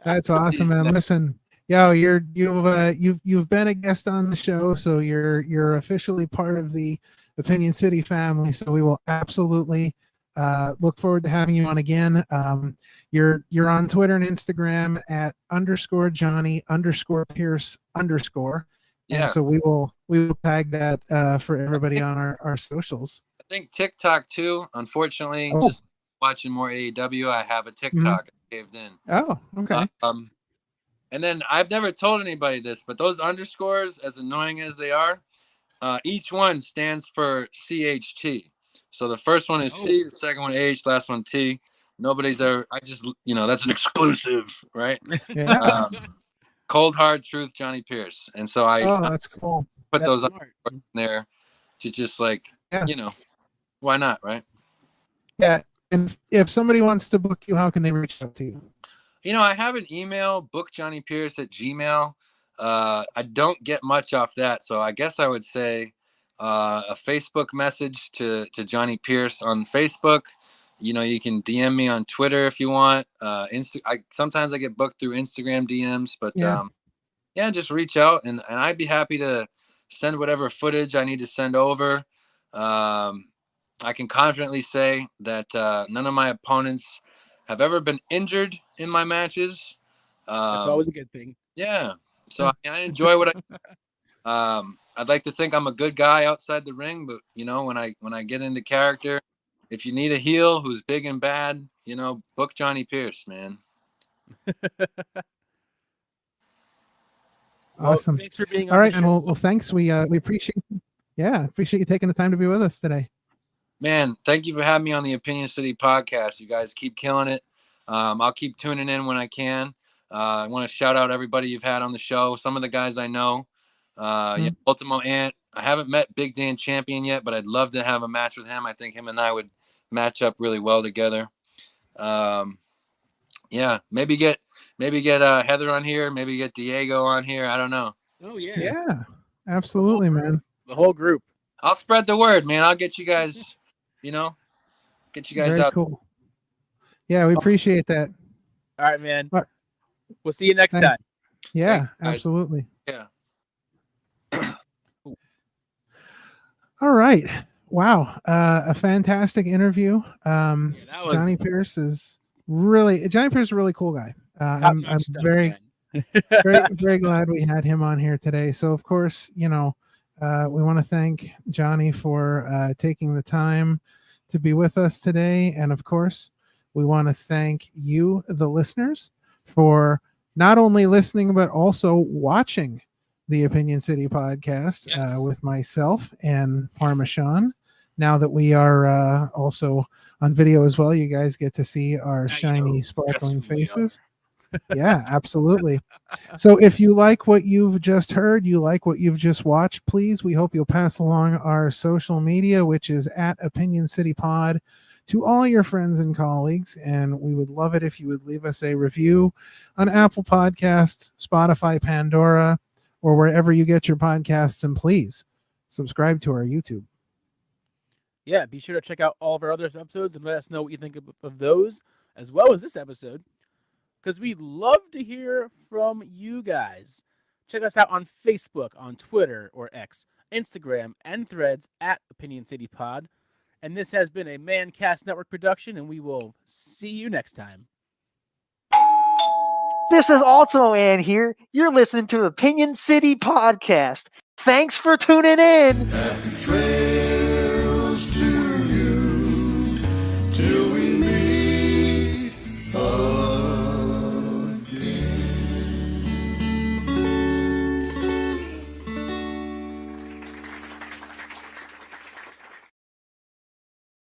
That's awesome, man. Listen, you've been a guest on the show, so you're officially part of the Opinion City family. So we will absolutely look forward to having you on again. You're on Twitter and Instagram at _Johnny_Pierce_. Yeah. And so we will tag that for everybody on our socials. I think TikTok too. Unfortunately, just watching more AEW, I have a TikTok caved in. Oh, okay. And then I've never told anybody this, but those underscores, as annoying as they are, each one stands for CHT. So the first one is C, the second one H, last one T. Nobody's ever. I just that's an exclusive, right? Yeah. Cold hard truth, Johnny Pierce. And so that's cool. Put those up in there to just why not, right? Yeah. And if somebody wants to book you, how can they reach out to you? I have an email, bookjohnnypierce@gmail.com. I don't get much off that, so I guess I would say a Facebook message to Johnny Pierce on Facebook. You can DM me on Twitter if you want. Sometimes I get booked through Instagram DMs, but just reach out and I'd be happy to send whatever footage I need to send over. I can confidently say that none of my opponents have ever been injured in my matches. That's always a good thing. Yeah. So I enjoy what I'd like to think I'm a good guy outside the ring, but when I get into character, if you need a heel who's big and bad, book Johnny Pierce, man. Awesome. Thanks for being on. All right, and well, thanks. We appreciate you taking the time to be with us today. Man, thank you for having me on the Opinion City podcast. You guys keep killing it. I'll keep tuning in when I can. I want to shout out everybody you've had on the show. Some of the guys I know. Ultimo Ant. I haven't met Big Dan Champion yet, but I'd love to have a match with him. I think him and I would match up really well together. Maybe get Heather on here. Maybe get Diego on here. I don't know. Oh yeah. Yeah, absolutely, man. The whole group. I'll spread the word, man. I'll get you guys. Very out. Cool. Yeah, we appreciate that. All right, man. We'll see you next time. Yeah, absolutely. Yeah. All right. Wow. A fantastic interview. Johnny Pierce is a really cool guy. I'm very, very, very glad we had him on here today. So of course, we want to thank Johnny for taking the time to be with us today. And of course, we want to thank you, the listeners, for not only listening, but also watching the Opinion City podcast with myself and Parmesan. Now that we are also on video as well, you guys get to see our shiny, sparkling faces. Yeah, absolutely. So if you like what you've just heard, you like what you've just watched, please, we hope you'll pass along our social media, which is at Opinion City Pod, to all your friends and colleagues. And we would love it if you would leave us a review on Apple Podcasts, Spotify, Pandora, or wherever you get your podcasts. And please subscribe to our YouTube. Yeah, be sure to check out all of our other episodes and let us know what you think of those, as well as this episode, because we'd love to hear from you guys. Check us out on Facebook, on Twitter or X, Instagram, and Threads at Opinion City Pod. And this has been a Mancast Network production, and we will see you next time. This is Ultimo Ann here. You're listening to Opinion City Podcast. Thanks for tuning in. Happy trails to you till we